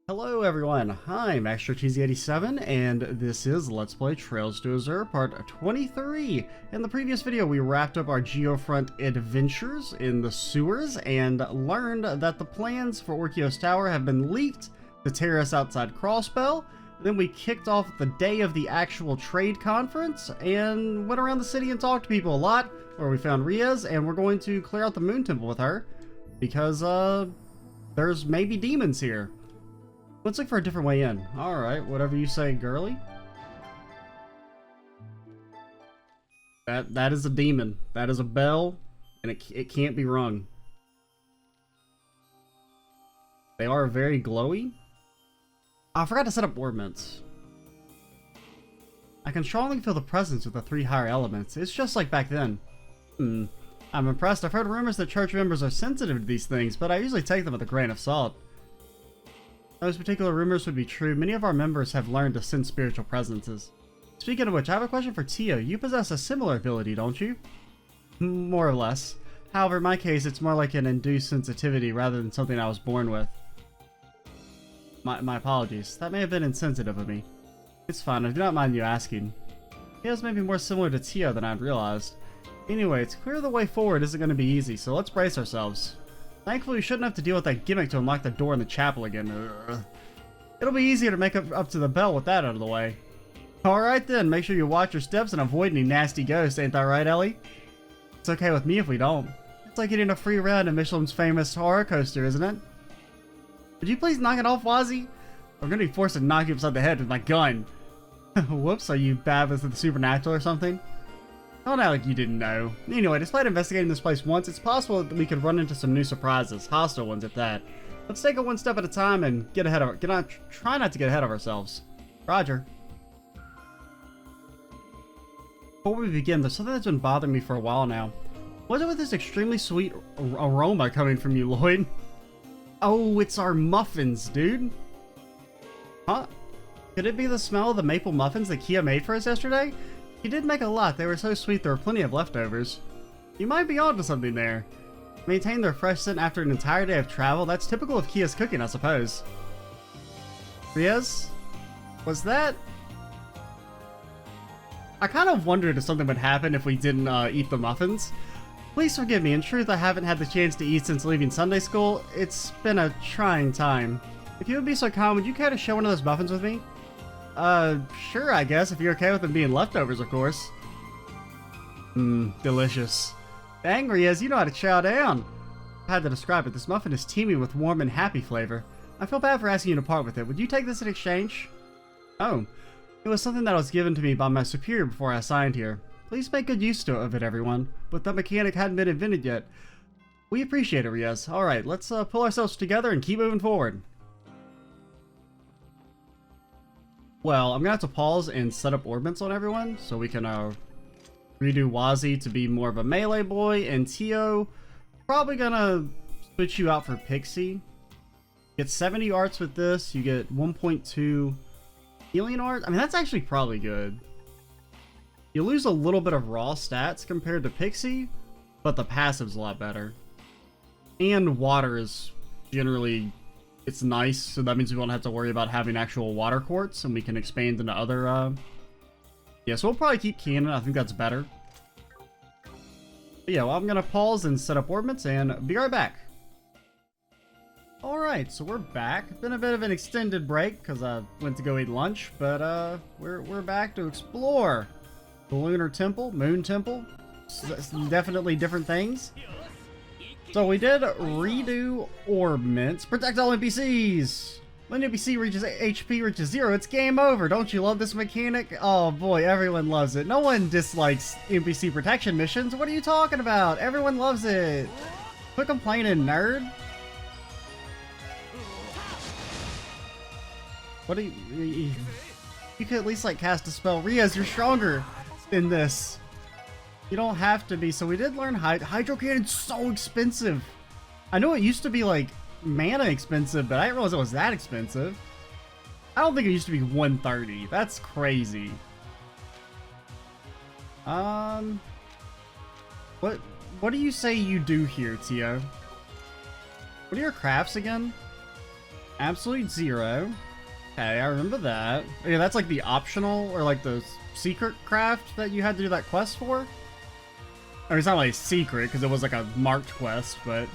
Hello everyone, I'm MaxTraTZ87 and this is Let's Play Trails to Azure Part 23. In the previous video we wrapped up our Geofront adventures in the sewers and learned that the plans for Orkios Tower have been leaked to tear us outside Crossbell. Then we kicked off the day of the actual trade conference and went around the city and talked to people a lot, where we found Ries, and we're going to clear out the Moon Temple with her because there's maybe demons here. Let's look for a different way in. Alright, whatever you say, girly. That is a demon. That is a bell, and it can't be rung. They are very glowy. I forgot to set up ordnance. I can strongly feel the presence of the three higher elements. It's just like back then. I'm impressed. I've heard rumors that church members are sensitive to these things, but I usually take them with a grain of salt. Those particular rumors would be true. Many of our members have learned to sense spiritual presences. Speaking of which, I have a question for Tio. You possess a similar ability, don't you? More or less. However, in my case, it's more like an induced sensitivity rather than something I was born with. My apologies. That may have been insensitive of me. It's fine. I do not mind you asking. Tio's may be more similar to Tio than I'd realized. Anyway, it's clear the way forward isn't going to be easy, so let's brace ourselves. Thankfully, we shouldn't have to deal with that gimmick to unlock the door in the chapel again. It'll be easier to make up to the bell with that out of the way. Alright then, make sure you watch your steps and avoid any nasty ghosts, ain't that right, Ellie? It's okay with me if we don't. It's like getting a free ride in Michelin's famous horror coaster, isn't it? Would you please knock it off, Wazzy? I'm gonna be forced to knock you upside the head with my gun. Whoops, are you bad with the supernatural or something? Don't act like you didn't know. Anyway, despite investigating this place once, it's possible that we could run into some new surprises, hostile ones at that. Let's take it one step at a time and try not to get ahead of ourselves. Roger. Before we begin, there's something that's been bothering me for a while now. What's it with this extremely sweet aroma coming from you, Lloyd? Oh, it's our muffins, dude. Huh? Could it be the smell of the maple muffins that Kia made for us yesterday? He did make a lot. They were so sweet there were plenty of leftovers. You might be onto something there. Maintain their fresh scent after an entire day of travel. That's typical of Kia's cooking, I suppose. Ries? Was that... I kind of wondered if something would happen if we didn't eat the muffins. Please forgive me. In truth, I haven't had the chance to eat since leaving Sunday school. It's been a trying time. If you would be so kind, would you care to share one of those muffins with me? Sure, I guess, if you're okay with them being leftovers, of course. Delicious. Angry as you know how to chow down. I had to describe it. This muffin is teeming with warm and happy flavor. I feel bad for asking you to part with it. Would you take this in exchange? Oh. It was something that was given to me by my superior before I assigned here. Please make good use of it, everyone. But the mechanic hadn't been invented yet. We appreciate it, Ries. Alright, let's pull ourselves together and keep moving forward. Well, I'm gonna have to pause and set up ordnance on everyone so we can redo Wazzy to be more of a melee boy, and Tio, probably gonna switch you out for Pixie. Get 70 arts with this, you get 1.2 healing art. I mean, that's actually probably good. You lose a little bit of raw stats compared to Pixie, but the passive's a lot better. And water is generally... it's nice, so that means we won't have to worry about having actual water quartz, and we can expand into other, yeah, so we'll probably keep Cannon. I think that's better. But yeah, well, I'm gonna pause and set up ordnance, and be right back. Alright, so we're back. Been a bit of an extended break, because I went to go eat lunch, but, we're back to explore the Lunar Temple, Moon Temple. Definitely different things. So we did redo Ordnance. Protect all NPCs! When NPC reaches HP reaches 0, it's game over. Don't you love this mechanic? Oh boy, everyone loves it. No one dislikes NPC protection missions. What are you talking about? Everyone loves it. Quit complaining, nerd. What do you... You could at least like cast a spell. Ries, you're stronger than this. You don't have to be. So we did learn Hydro Cannon's so expensive. I know it used to be like mana expensive, but I didn't realize it was that expensive. I don't think it used to be 130. That's crazy. What do you say you do here, Tio? What are your crafts again? Absolute zero. Okay, I remember that. Yeah, that's like the optional or like the secret craft that you had to do that quest for. I mean, it's not like secret because it was like a marked quest, but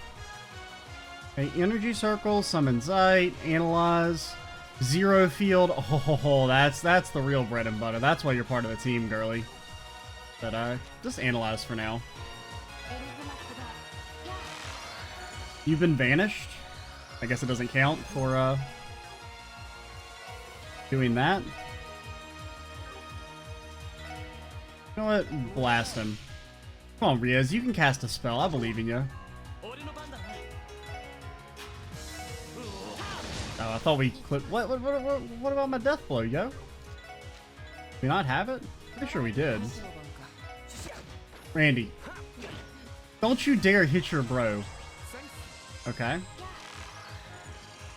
okay, energy circle, summon Zeit, analyze, zero field. Oh, that's the real bread and butter. That's why you're part of the team, girly. But just analyze for now. You've been banished. I guess it doesn't count for doing that. You know what? Blast him. Come on, Ries, you can cast a spell. I believe in you. Oh, I thought we clipped. What about my death blow, yo? Did we not have it? Pretty sure we did. Randy, don't you dare hit your bro. Okay.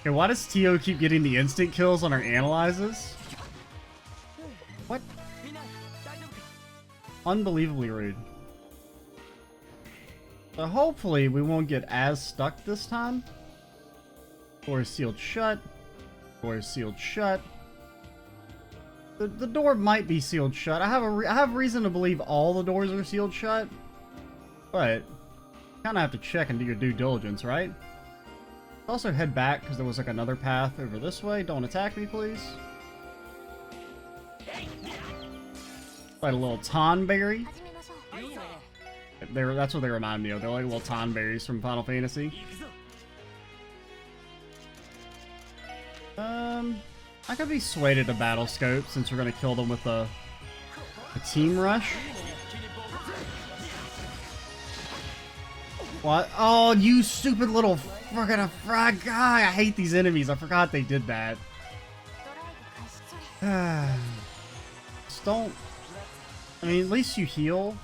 Okay, why does Tio keep getting the instant kills on our analyzes? What? Unbelievably rude. So hopefully we won't get as stuck this time. Door is sealed shut. Door is sealed shut. The door might be sealed shut. I have reason to believe all the doors are sealed shut. But you kind of have to check and do your due diligence, right? Also head back because there was like another path over this way. Don't attack me, please. Like a little Tonberry. That's what they remind me of. They're like little Tonberries from Final Fantasy. I could be swayed to battle scope since we're gonna kill them with a team rush. What? Oh, you stupid little friggin' frog guy! I hate these enemies. I forgot they did that. Just don't. I mean, at least you heal.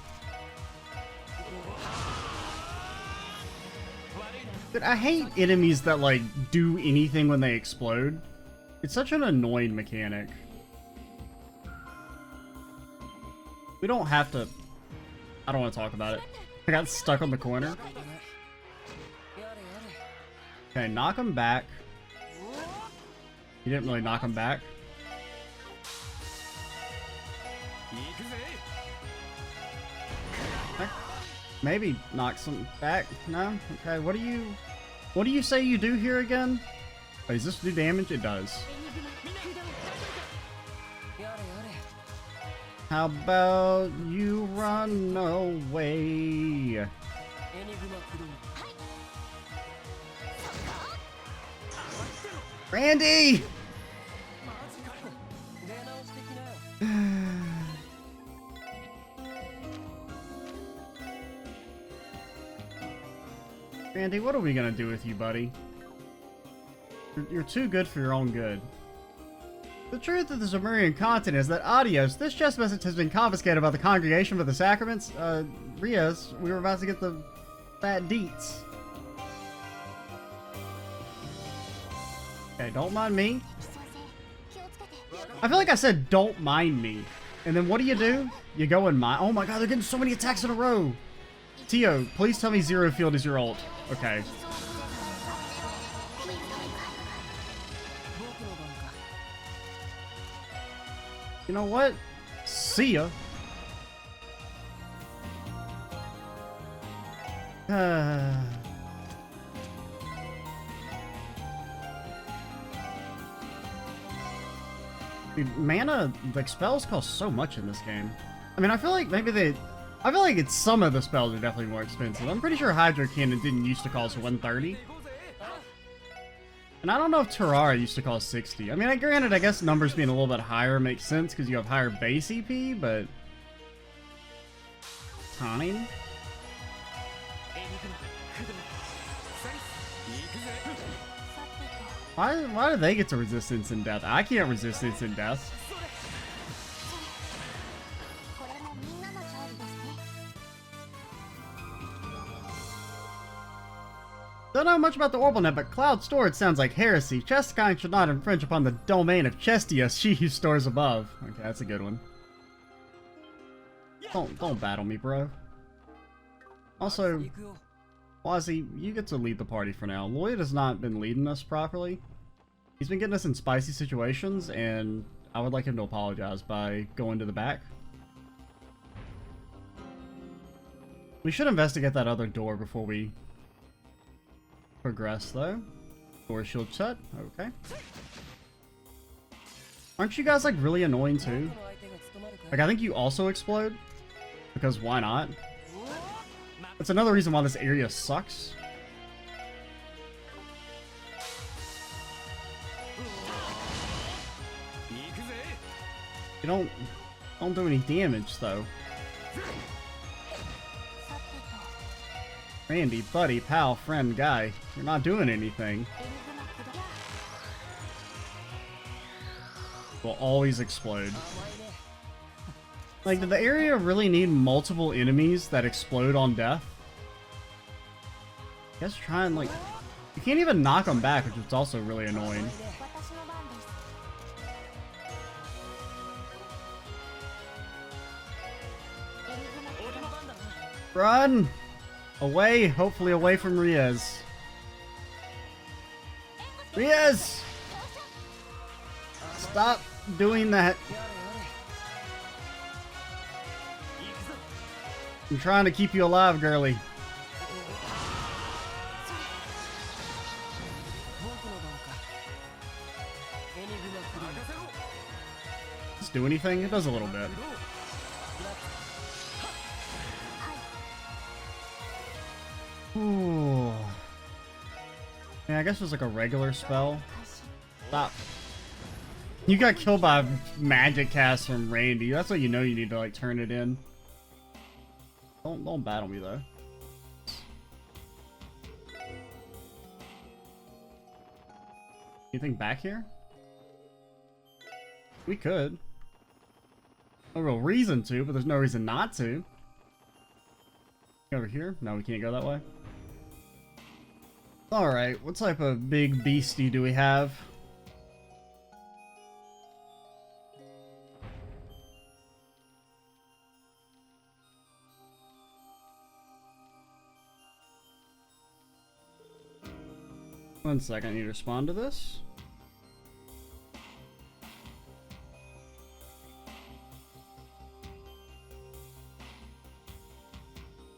But I hate enemies that like do anything when they explode. It's such an annoying mechanic. We don't have to. I don't want to talk about it. I got stuck on the corner. Okay, knock him back. You didn't really knock him back. Maybe knock some back. No? Okay, what do you say you do here again? Wait, does this do damage? It does. How about you run away? Randy! Randy, what are we gonna do with you, buddy? You're too good for your own good. The truth of the Zemurian content is that adios, this chest message has been confiscated by the Congregation for the Sacraments. Ries, we were about to get the fat deets. Okay, don't mind me. I feel like I said don't mind me. And then what do? You go in my— oh my god, they're getting so many attacks in a row. Tio, please tell me zero field is your ult. Okay. You know what? See ya. Dude, mana, like, spells cost so much in this game. I mean, I feel like maybe I feel like some of the spells are definitely more expensive. I'm pretty sure Hydro Cannon didn't used to cost 130. And I don't know if Terrara used to cost 60. I mean, granted, I guess numbers being a little bit higher makes sense because you have higher base EP, but... Taunting? Why do they get to resist instant death? I can't resist instant death. Don't know much about the Orblenet, but cloud storage sounds like heresy. Chestkind should not infringe upon the domain of Chestia, she who stores above. Okay, that's a good one. Don't battle me, bro. Also, Wazzy, you get to lead the party for now. Lloyd has not been leading us properly. He's been getting us in spicy situations, and I would like him to apologize by going to the back. We should investigate that other door before we progress, though. Door shield shut. Okay. Aren't you guys, like, really annoying, too? Like, I think you also explode. Because why not? That's another reason why this area sucks. You don't do any damage, though. Randy, buddy, pal, friend, guy. You're not doing anything. Will always explode. Like, did the area really need multiple enemies that explode on death? I guess try and, like... You can't even knock them back, which is also really annoying. Run! Away! Hopefully away from Ries. Ries! Stop doing that. I'm trying to keep you alive, girly. Does it do anything? It does a little bit. Ooh. Yeah, I guess it was like a regular spell. Stop. You got killed by a magic cast from Randy. That's what you know you need to, like, turn it in. Don't battle me, though. Anything back here? We could. No real reason to, but there's no reason not to. Over here? No, we can't go that way. Alright, what type of big beastie do we have? One second, I need to respond to this.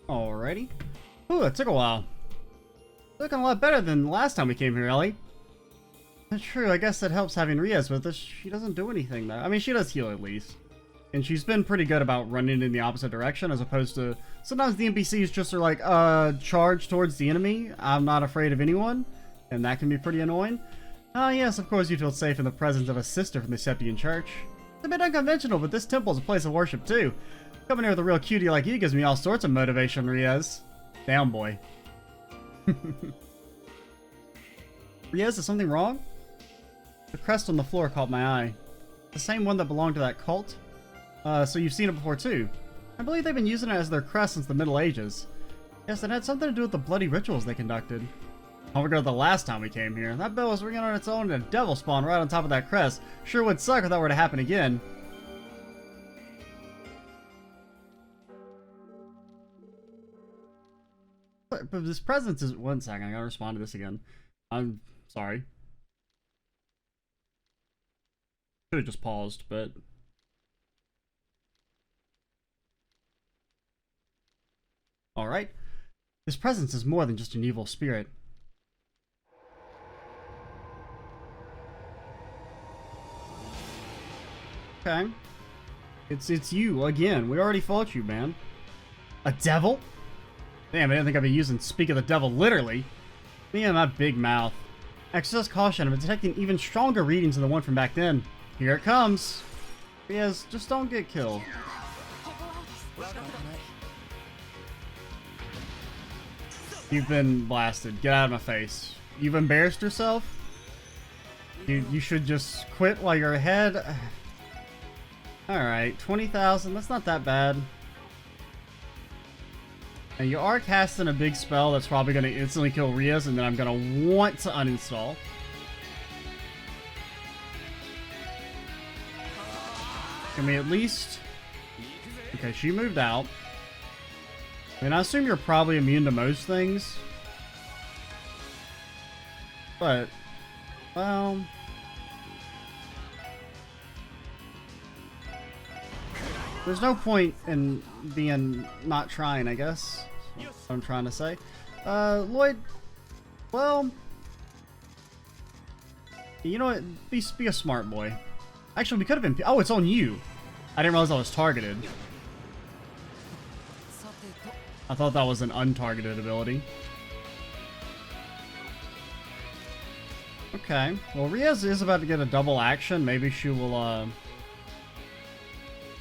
Alrighty. Ooh, that took a while. Looking a lot better than last time we came here, Ellie. That's true, I guess that helps having Ries with us. She doesn't do anything, though. I mean, she does heal at least. And she's been pretty good about running in the opposite direction, as opposed to... Sometimes the NPCs just are like, charge towards the enemy. I'm not afraid of anyone. And that can be pretty annoying. Ah, yes, of course you feel safe in the presence of a sister from the Septian Church. It's a bit unconventional, but this temple is a place of worship, too. Coming here with a real cutie like you gives me all sorts of motivation, Ries. Down, boy. Ries, is something wrong? The crest on the floor caught my eye. The same one that belonged to that cult? So you've seen it before, too. I believe they've been using it as their crest since the Middle Ages. Yes, it had something to do with the bloody rituals they conducted. I'll regret the last time we came here. That bell was ringing on its own and a devil spawned right on top of that crest. Sure would suck if that were to happen again. But this presence is... One second, I gotta respond to this again. I'm sorry. Should have just paused, but... Alright. This presence is more than just an evil spirit. Okay. It's you, again. We already fought you, man. A devil? Damn, I didn't think I'd be using Speak of the Devil literally. Me and my big mouth. Exercise caution, I'm detecting even stronger readings than the one from back then. Here it comes. Yes, just don't get killed. You've been blasted. Get out of my face. You've embarrassed yourself? You should just quit while you're ahead. Alright, 20,000. That's not that bad. And you are casting a big spell that's probably going to instantly kill Ries, and then I'm going to want to uninstall. Can we at least... Okay, she moved out. I mean, I assume you're probably immune to most things. But, well... There's no point in being not trying, I guess. That's what I'm trying to say. Lloyd, well, you know what? Be a smart boy. Actually, we could have been. Oh, it's on you. I didn't realize I was targeted. I thought that was an untargeted ability. Okay. Well, Ries is about to get a double action. Maybe she will,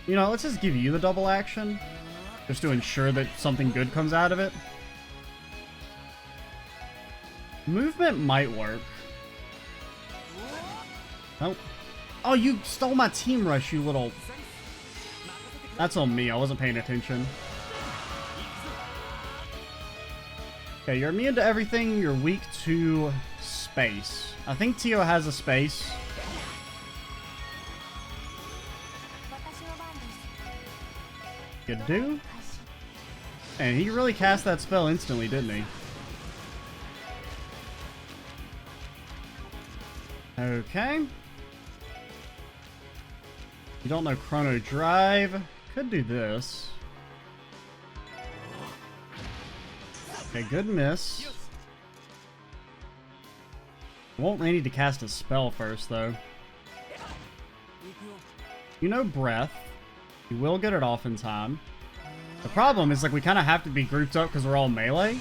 you know, let's just give you the double action. Just to ensure that something good comes out of it. Movement might work. Oh. Oh, you stole my team rush, you little... That's on me. I wasn't paying attention. Okay, you're immune to everything. You're weak to space. I think Tio has a space. Good do. And he really cast that spell instantly, didn't he? Okay. You don't know Chrono Drive. Could do this. Okay, good miss. Won't really need to cast a spell first, though. You know Breath. You will get it off in time. The problem is, like, we kind of have to be grouped up because we're all melee.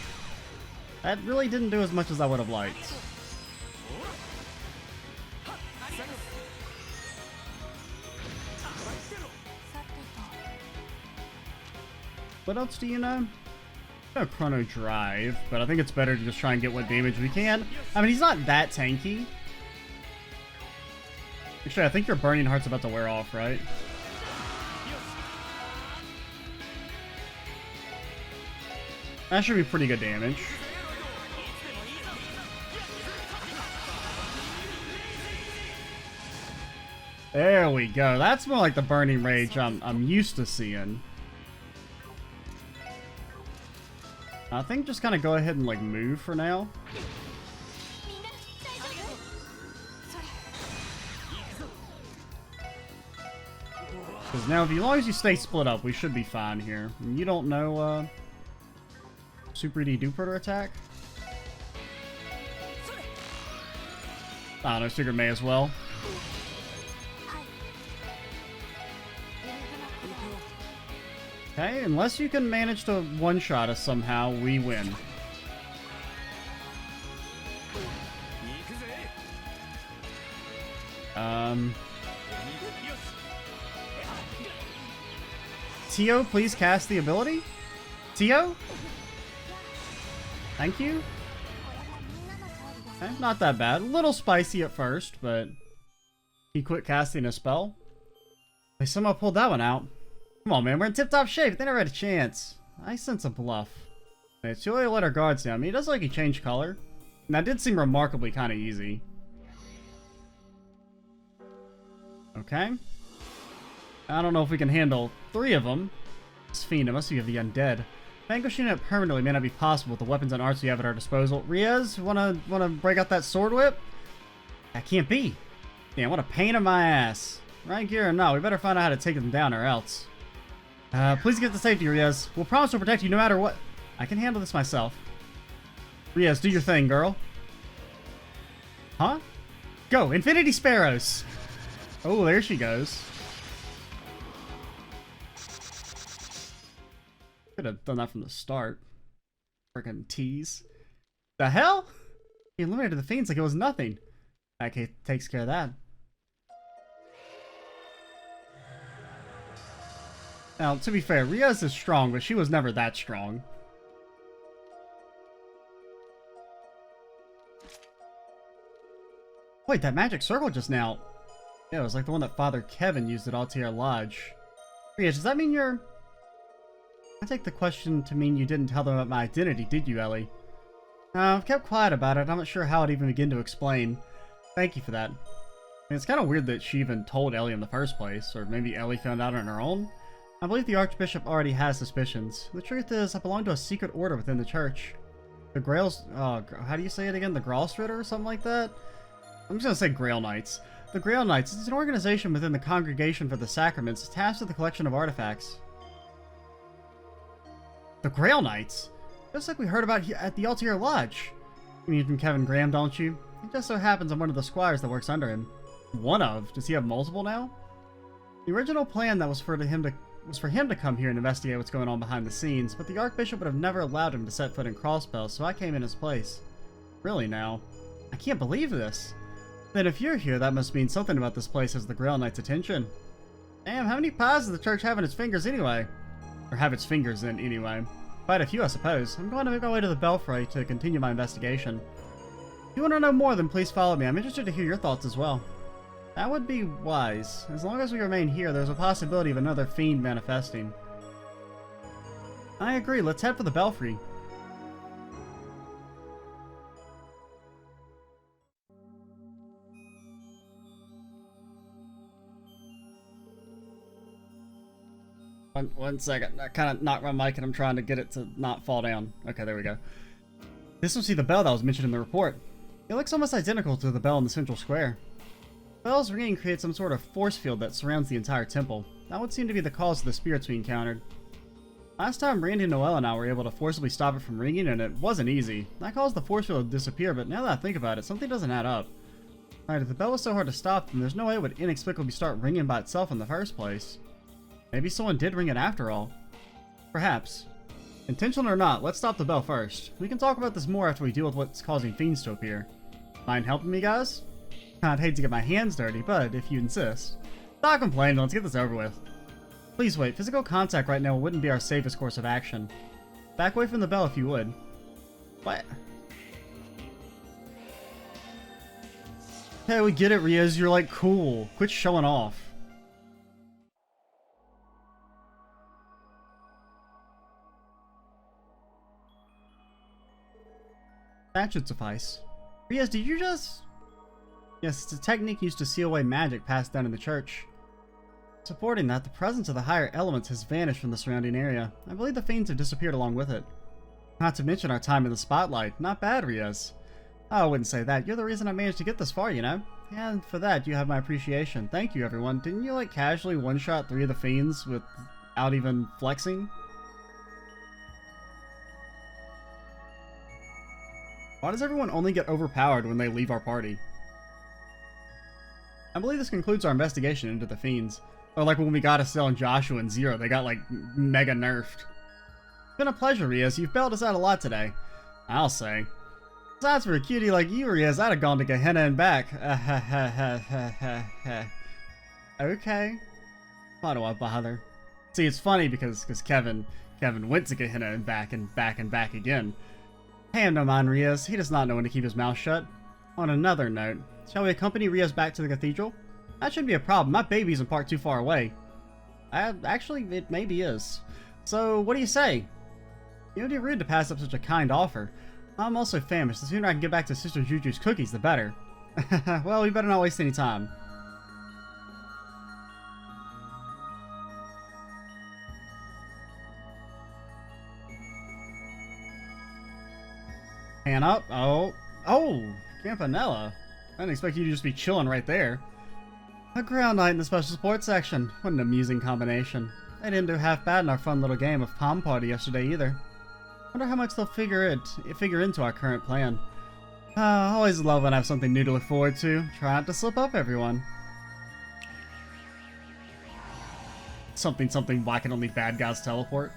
That really didn't do as much as I would have liked. What else do you know? No Chrono Drive, but I think it's better to just try and get what damage we can. I mean, he's not that tanky. Actually, I think your Burning Heart's about to wear off, right? That should be pretty good damage. There we go. That's more like the Burning Rage I'm used to seeing. I think just kind of go ahead and like move for now. Because now, as long as you stay split up, we should be fine here. You don't know Super D Duper attack? I don't know, Secret may as well. Okay, unless you can manage to one-shot us somehow, we win. Tio, please cast the ability? Tio? Thank you. Okay, not that bad. A little spicy at first, but he quit casting a spell. They somehow pulled that one out. Come on, man. We're in tip-top shape. They never had a chance. I sense a bluff. Okay, so we let our guards down. I mean, it does look like he changed color. And that did seem remarkably kind of easy. Okay. I don't know if we can handle 3 of them. This fiend, it must be of the undead. Vanquishing it permanently may not be possible with the weapons and arts we have at our disposal. Ries, wanna break out that sword whip? That can't be. Damn, what a pain in my ass. Right gear or not, we better find out how to take them down or else. Please get to safety, Ries. We'll promise to protect you no matter what. I can handle this myself. Ries, do your thing, girl. Huh? Go, Infinity Sparrows! Oh, there she goes. Could have done that from the start. Freaking tease. The hell? He eliminated the fiends like it was nothing. Okay, takes care of that. Now, to be fair, Ries is strong, but she was never that strong. Wait, that magic circle just now. Yeah, it was like the one that Father Kevin used at Altair Lodge. Ries, does that mean you're... I take the question to mean you didn't tell them about my identity, did you, Ellie? I've kept quiet about it. I'm not sure how I'd even begin to explain. Thank you for that. I mean, it's kind of weird that she even told Ellie in the first place, or maybe Ellie found out on her own. I believe the Archbishop already has suspicions. The truth is, I belong to a secret order within the church. The Grails... how do you say it again? The Gralstritter or something like that? I'm just gonna say Grail Knights. The Grail Knights is an organization within the Congregation for the Sacraments tasked with the collection of artifacts. The Grail Knights? Just like we heard about here at the Altier Lodge. You mean from Kevin Graham, don't you? It just so happens I'm one of the squires that works under him. One of? Does he have multiple now? The original plan that was for him to come here and investigate what's going on behind the scenes, but the Archbishop would have never allowed him to set foot in Crossbell, so I came in his place. Really now? I can't believe this. Then if you're here, that must mean something about this place has the Grail Knight's attention. Damn, how many pies does the church have in its fingers anyway? Or have its fingers in, anyway. Quite a few, I suppose. I'm going to make my way to the Belfry to continue my investigation. If you want to know more, then please follow me. I'm interested to hear your thoughts as well. That would be wise. As long as we remain here, there's a possibility of another fiend manifesting. I agree. Let's head for the Belfry. One second. I kind of knocked my mic and I'm trying to get it to not fall down. Okay, there we go. This must be the bell that was mentioned in the report. It looks almost identical to the bell in the central square. The bell's ringing creates some sort of force field that surrounds the entire temple. That would seem to be the cause of the spirits we encountered. Last time, Randy, Noelle, and I were able to forcibly stop it from ringing, and it wasn't easy. That caused the force field to disappear, but now that I think about it, something doesn't add up. Alright, if the bell was so hard to stop, then there's no way it would inexplicably start ringing by itself in the first place. Maybe someone did ring it after all. Perhaps. Intentional or not, let's stop the bell first. We can talk about this more after we deal with what's causing fiends to appear. Mind helping me, guys? I'd hate to get my hands dirty, but if you insist. Stop complaining, let's get this over with. Please wait, physical contact right now wouldn't be our safest course of action. Back away from the bell if you would. What? Hey, we get it, Ries, you're like cool. Quit showing off. That should suffice. Ries, did you just... Yes, it's a technique used to seal away magic passed down in the church. Supporting that, the presence of the higher elements has vanished from the surrounding area. I believe the fiends have disappeared along with it. Not to mention our time in the spotlight. Not bad, Ries. Oh, I wouldn't say that. You're the reason I managed to get this far, you know? And for that, you have my appreciation. Thank you, everyone. Didn't you, like, casually one-shot 3 of the fiends without even flexing? Why does everyone only get overpowered when they leave our party? I believe this concludes our investigation into the fiends. Or like when we got Estelle and Joshua and Zero, they got like mega nerfed. It's been a pleasure, Ries. You've bailed us out a lot today. I'll say. Besides for a cutie like you, Ries, I'd have gone to Gehenna and back. Okay. Why do I bother? See, it's funny because Kevin went to Gehenna and back and back and back again. Pay him no mind, Ries. He does not know when to keep his mouth shut. On another note, shall we accompany Ries back to the cathedral? That shouldn't be a problem. My baby isn't parked too far away. Actually, it maybe is. So, what do you say? You would be rude to pass up such a kind offer. I'm also famished. The sooner I can get back to Sister Juju's cookies, the better. Well, we better not waste any time. Hand up. Oh, Campanella. I didn't expect you to just be chilling right there. A ground knight in the special sports section. What an amusing combination. They didn't do half bad in our fun little game of Palm Party yesterday either. Wonder how much they'll figure into our current plan. Always love when I have something new to look forward to. Try not to slip up, everyone. Something, why can only bad guys teleport?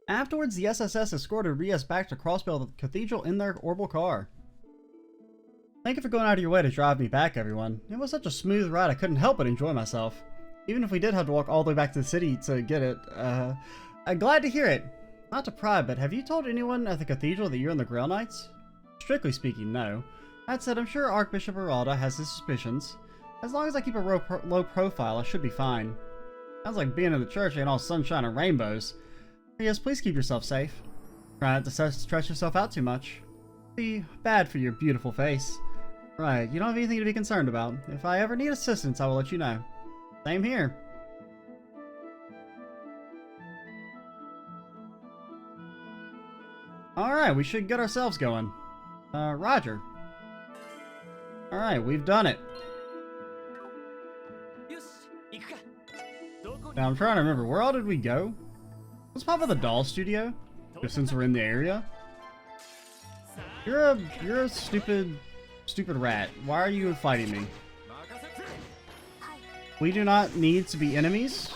Afterwards, the SSS escorted Ries back to Crossbell Cathedral in their orbital car. Thank you for going out of your way to drive me back, everyone. It was such a smooth ride I couldn't help but enjoy myself. Even if we did have to walk all the way back to the city to get it, I'm glad to hear it. Not to pry, but have you told anyone at the cathedral that you're in the Grail Knights? Strictly speaking, no. That said, I'm sure Archbishop Aralda has his suspicions. As long as I keep a low profile, I should be fine. Sounds like being in the church ain't all sunshine and rainbows. Yes, please keep yourself safe. Try not to stretch yourself out too much. Be bad for your beautiful face. Right, you don't have anything to be concerned about. If I ever need assistance, I will let you know. Same here. Alright. Alright, we should get ourselves going. Roger. Alright, we've done it. Now I'm trying to remember, where all did we go? Let's pop at the doll studio, just since we're in the area. You're a stupid rat. Why are you fighting me? We do not need to be enemies.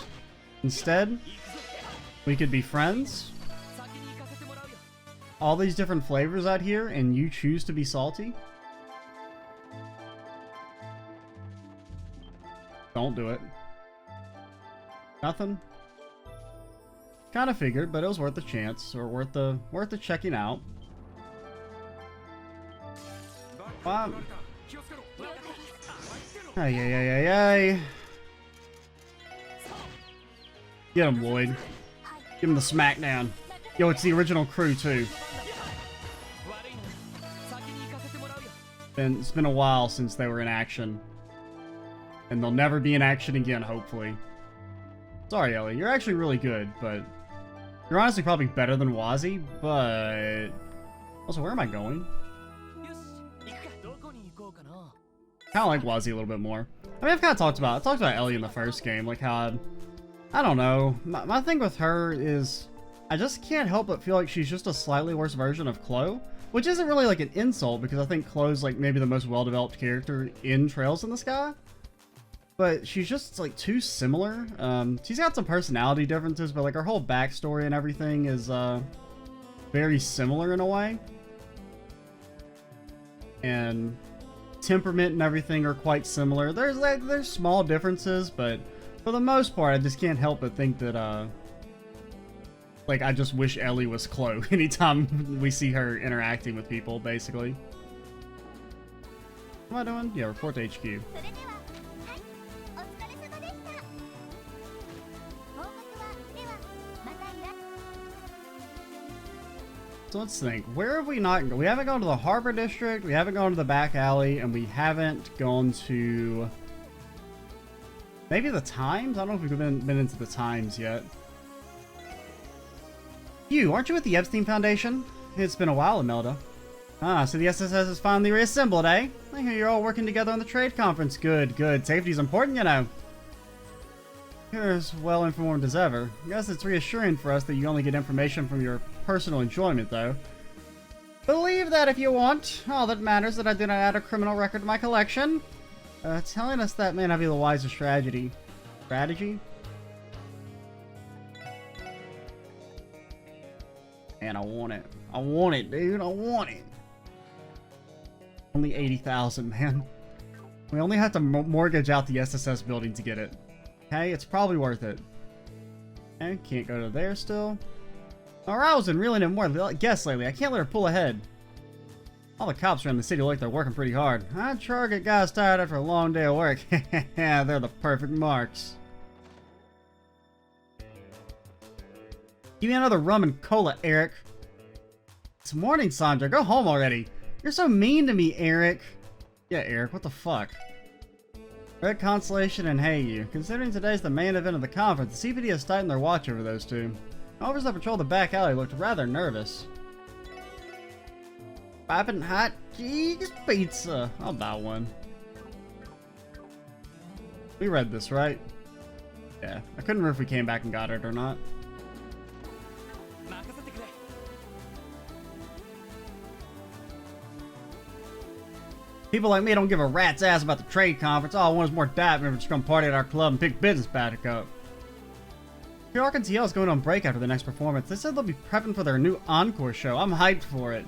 Instead, we could be friends. All these different flavors out here, and you choose to be salty? Don't do it. Nothing? Kinda figured, but it was worth the chance, or worth the checking out. Wow. Ay. Get him, Lloyd. Give him the smackdown. Yo, it's the original crew, too. It's been a while since they were in action. And they'll never be in action again, hopefully. Sorry, Ellie. You're actually really good, but... You're honestly probably better than Wazzy, but... Also, where am I going? Kinda like Wazzy a little bit more. I mean, I've kinda talked about Ellie in the first game, like how... I don't know. My thing with her is... I just can't help but feel like she's just a slightly worse version of Chloe, which isn't really like an insult because I think Chloe's like maybe the most well-developed character in Trails in the Sky. But she's just like too similar. She's got some personality differences, but like her whole backstory and everything is very similar in a way. And temperament and everything are quite similar. There's small differences, but for the most part, I just can't help but think that like, I just wish Ellie was Chloe anytime we see her interacting with people, basically. What am I doing? Yeah, report to HQ. So let's think. Where have we not gone? We haven't gone to the Harbor District, we haven't gone to the back alley, and we haven't gone to... Maybe the Times? I don't know if we've been into the Times yet. You, aren't you with the Epstein Foundation? It's been a while, Imelda. Ah, so the SSS is finally reassembled, eh? I hear you're all working together on the trade conference. Good. Safety's important, you know. You're as well informed as ever. I guess it's reassuring for us that you only get information from your personal enjoyment, though. Believe that if you want. All that matters is that I did not add a criminal record to my collection. Telling us that may not be the wisest strategy. Strategy? Man, I want it. I want it, dude. I want it. Only 80,000, man. We only have to mortgage out the SSS building to get it. Okay, it's probably worth it. Okay, can't go to there still. Arousing, reeling in more guests lately. I can't let her pull ahead. All the cops around the city look like they're working pretty hard. I sure get guys tired after a long day of work. They're the perfect marks. Give me another rum and cola, Eric. It's morning, Sandra. Go home already. You're so mean to me, Eric. Yeah, Eric, what the fuck? Red Constellation and Hey You. Considering today's the main event of the conference, the CPD has tightened their watch over those two. Officers that patrol the back alley looked rather nervous. Poppin' hot cheese pizza. I'll buy one. We read this, right? Yeah. I couldn't remember if we came back and got it or not. People like me don't give a rat's ass about the trade conference. All I want is more dive members to come party at our club and pick business back up. York and TL is going on break after the next performance. They said they'll be prepping for their new encore show. I'm hyped for it.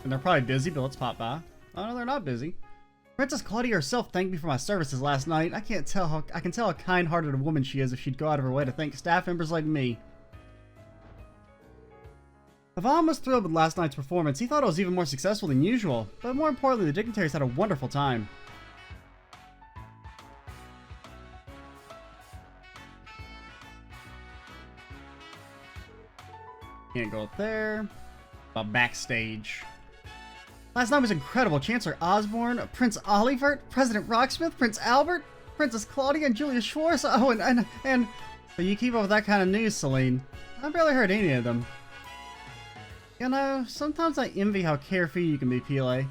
And they're probably busy, but let's pop by. Oh no, they're not busy. Princess Claudia herself thanked me for my services last night. I can tell how kind-hearted a woman she is if she'd go out of her way to thank staff members like me. Yvonne was thrilled with last night's performance. He thought it was even more successful than usual. But more importantly, the dignitaries had a wonderful time. Can't go up there. Backstage. Last night was incredible. Chancellor Osborne, Prince Olivert, President Rocksmith, Prince Albert, Princess Claudia, and Julia Schwartz. Oh, and so you keep up with that kind of news, Celine. I barely heard any of them. You know, sometimes I envy how carefree you can be, Pele.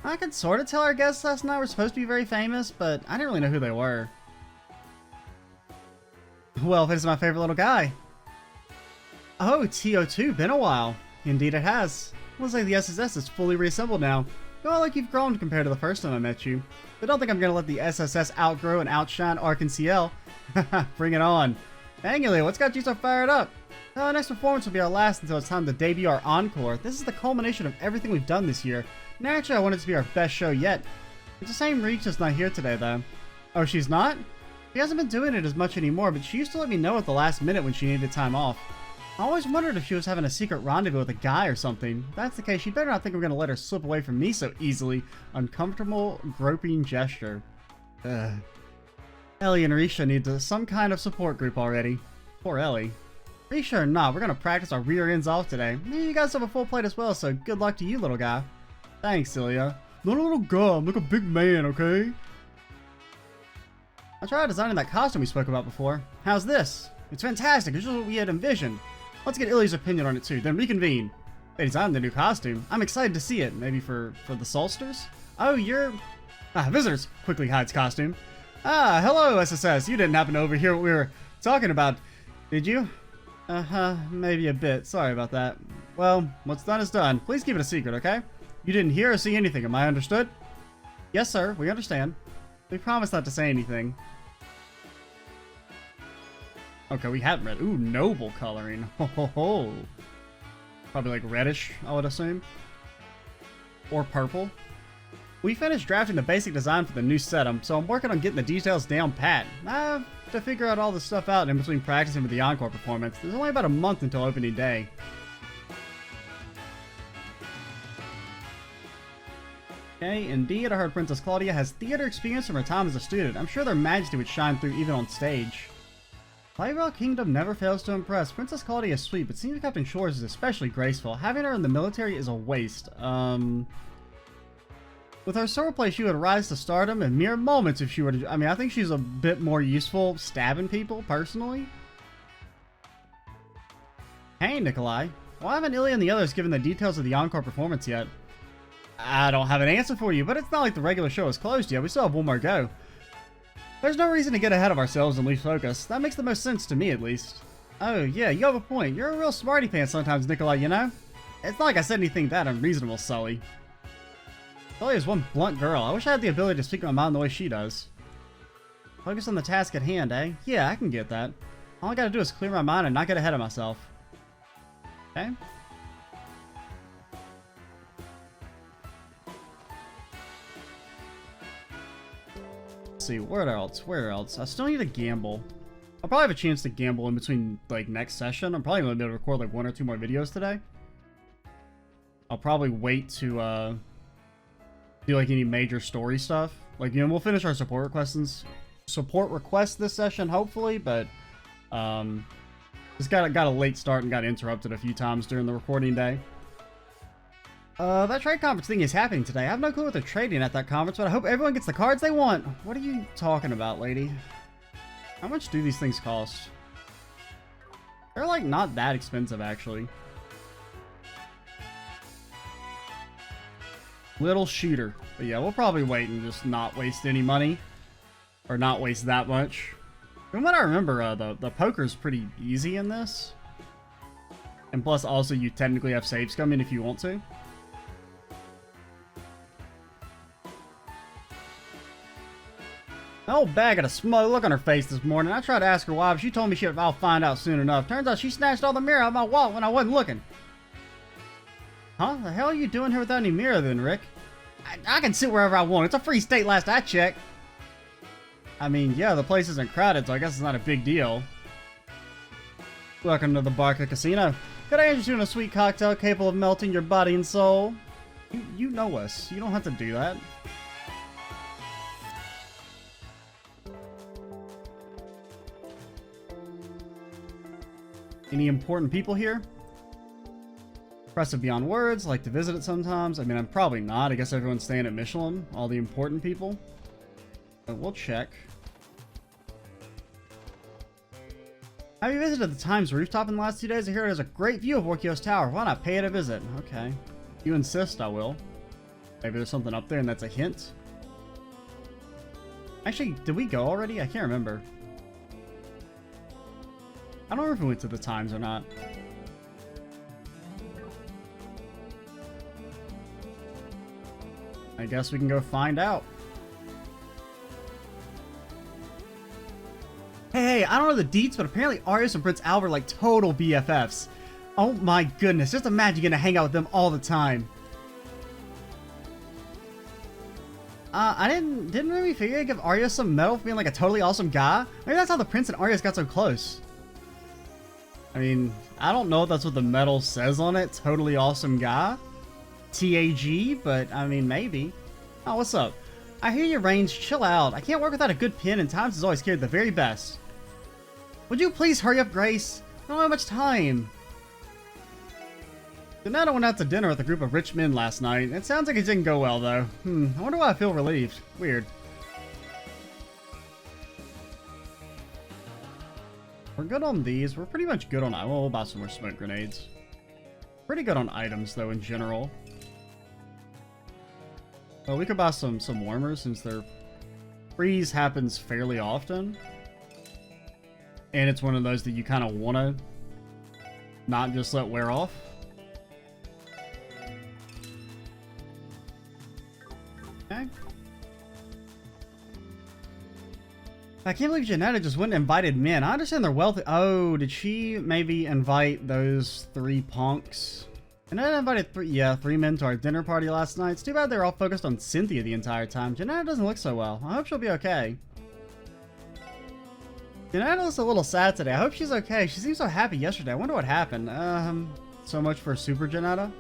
I could sort of tell our guests last night were supposed to be very famous, but I didn't really know who they were. Well, this is my favorite little guy. Oh, TO2, been a while. Indeed it has. Looks like the SSS is fully reassembled now. You all like you've grown compared to the first time I met you. But don't think I'm gonna let the SSS outgrow and outshine Ark and CL. Bring it on. Dang, Ilya, what's got you so fired up? Our next performance will be our last until it's time to debut our encore. This is the culmination of everything we've done this year. Naturally, I want it to be our best show yet. It's the same Ries just not here today, though. Oh, she's not? She hasn't been doing it as much anymore, but she used to let me know at the last minute when she needed time off. I always wondered if she was having a secret rendezvous with a guy or something. If that's the case, she better not think we're going to let her slip away from me so easily. Uncomfortable, groping gesture. Ugh. Ellie and Risha need some kind of support group already. Poor Ellie. Risha or not, we're going to practice our rear ends off today. You guys have a full plate as well, so good luck to you, little guy. Thanks, Ilya. Not a little guy, I'm like a big man, okay? I tried designing that costume we spoke about before. How's this? It's fantastic, it's just what we had envisioned. Let's get Ilya's opinion on it too, then reconvene. They designed the new costume. I'm excited to see it. Maybe for the Solsters? Oh, you're... visitors! Quickly hides costume. Hello, SSS. You didn't happen to overhear what we were talking about, did you? Maybe a bit. Sorry about that. Well, what's done is done. Please keep it a secret, okay? You didn't hear or see anything, am I understood? Yes, sir. We understand. We promise not to say anything. Okay, we haven't read. Ooh, noble coloring. Ho ho ho. Probably like reddish, I would assume. Or purple. We finished drafting the basic design for the new setup, so I'm working on getting the details down pat. I have to figure out all this stuff out in between practicing with the encore performance. There's only about a month until opening day. Okay, indeed, I heard Princess Claudia has theater experience from her time as a student. I'm sure their majesty would shine through even on stage. Playrock Kingdom never fails to impress. Princess Claudia is sweet, but seeing Captain Shores is especially graceful. Having her in the military is a waste. With her swordplay, she would rise to stardom in mere moments if she were to... I mean, I think she's a bit more useful stabbing people, personally. Hey, Nikolai. Why haven't Ilya and the others given the details of the encore performance yet? I don't have an answer for you, but it's not like the regular show is closed yet. We still have one more go. There's no reason to get ahead of ourselves and lose focus. That makes the most sense to me, at least. Oh, yeah, you have a point. You're a real smarty pants sometimes, Nikolai, you know? It's not like I said anything that unreasonable, Sully. Sully is one blunt girl. I wish I had the ability to speak my mind the way she does. Focus on the task at hand, eh? Yeah, I can get that. All I gotta do is clear my mind and not get ahead of myself. Okay? See, where else? I still need to gamble. I'll probably have a chance to gamble in between, like, next session. I'm probably gonna be able to record, like, 1 or 2 more videos today. I'll probably wait to, do, like, any major story stuff. Like, you know, we'll finish our support requests this session, hopefully, but, just got a late start and got interrupted a few times during the recording day. That trade conference thing is happening today. I have no clue what they're trading at that conference, but I hope everyone gets the cards they want. What are you talking about, lady? How much do these things cost? They're, like, not that expensive, actually. Little shooter. But yeah, we'll probably wait and just not waste any money. Or not waste that much. From what I remember, the poker's pretty easy in this. And plus, also, you technically have saves coming if you want to. That old bag had a smug look on her face this morning. I tried to ask her why, but she told me I'll find out soon enough. Turns out she snatched all the mirror out of my wallet when I wasn't looking. Huh? The hell are you doing here without any mirror then, Rick? I can sit wherever I want. It's a free state last I checked. I mean, yeah, the place isn't crowded, so I guess it's not a big deal. Welcome to the Barca Casino. Could I interest you in a sweet cocktail capable of melting your body and soul? You know us. You don't have to do that. Any important people here? Impressive beyond words, like to visit it sometimes. I mean, I'm probably not. I guess everyone's staying at Michelin. All the important people. But we'll check. Have you visited the Times rooftop in the last 2 days? I hear it has a great view of Orkios Tower. Why not pay it a visit? Okay. If you insist, I will. Maybe there's something up there and that's a hint. Actually, did we go already? I can't remember. I don't remember if we went to the Times or not. I guess we can go find out. Hey, I don't know the deets, but apparently Arius and Prince Albert are like total BFFs. Oh my goodness, just imagine getting to hang out with them all the time. I didn't really figure I'd give Arius some medal for being like a totally awesome guy. Maybe that's how the Prince and Arius got so close. I mean, I don't know if that's what the medal says on it, totally awesome guy. TAG, but I mean, maybe. Oh, what's up? I hear your range, chill out. I can't work without a good pin, and Times has always carried the very best. Would you please hurry up, Grace? I don't have much time. Donata went out to dinner with a group of rich men last night. It sounds like it didn't go well, though. I wonder why I feel relieved. Weird. We're good on these. We're pretty much good on... Well, we'll buy some more smoke grenades. Pretty good on items, though, in general. Well, we could buy some warmers since their freeze happens fairly often. And it's one of those that you kind of want to not just let wear off. Okay. I can't believe Janetta just went and invited men. I understand they're wealthy. Oh, did she maybe invite those 3 punks? And I invited 3 men to our dinner party last night. It's too bad they're all focused on Cynthia the entire time. Janetta doesn't look so well. I hope she'll be okay. Janetta looks a little sad today. I hope she's okay. She seemed so happy yesterday. I wonder what happened. So much for Super Janetta.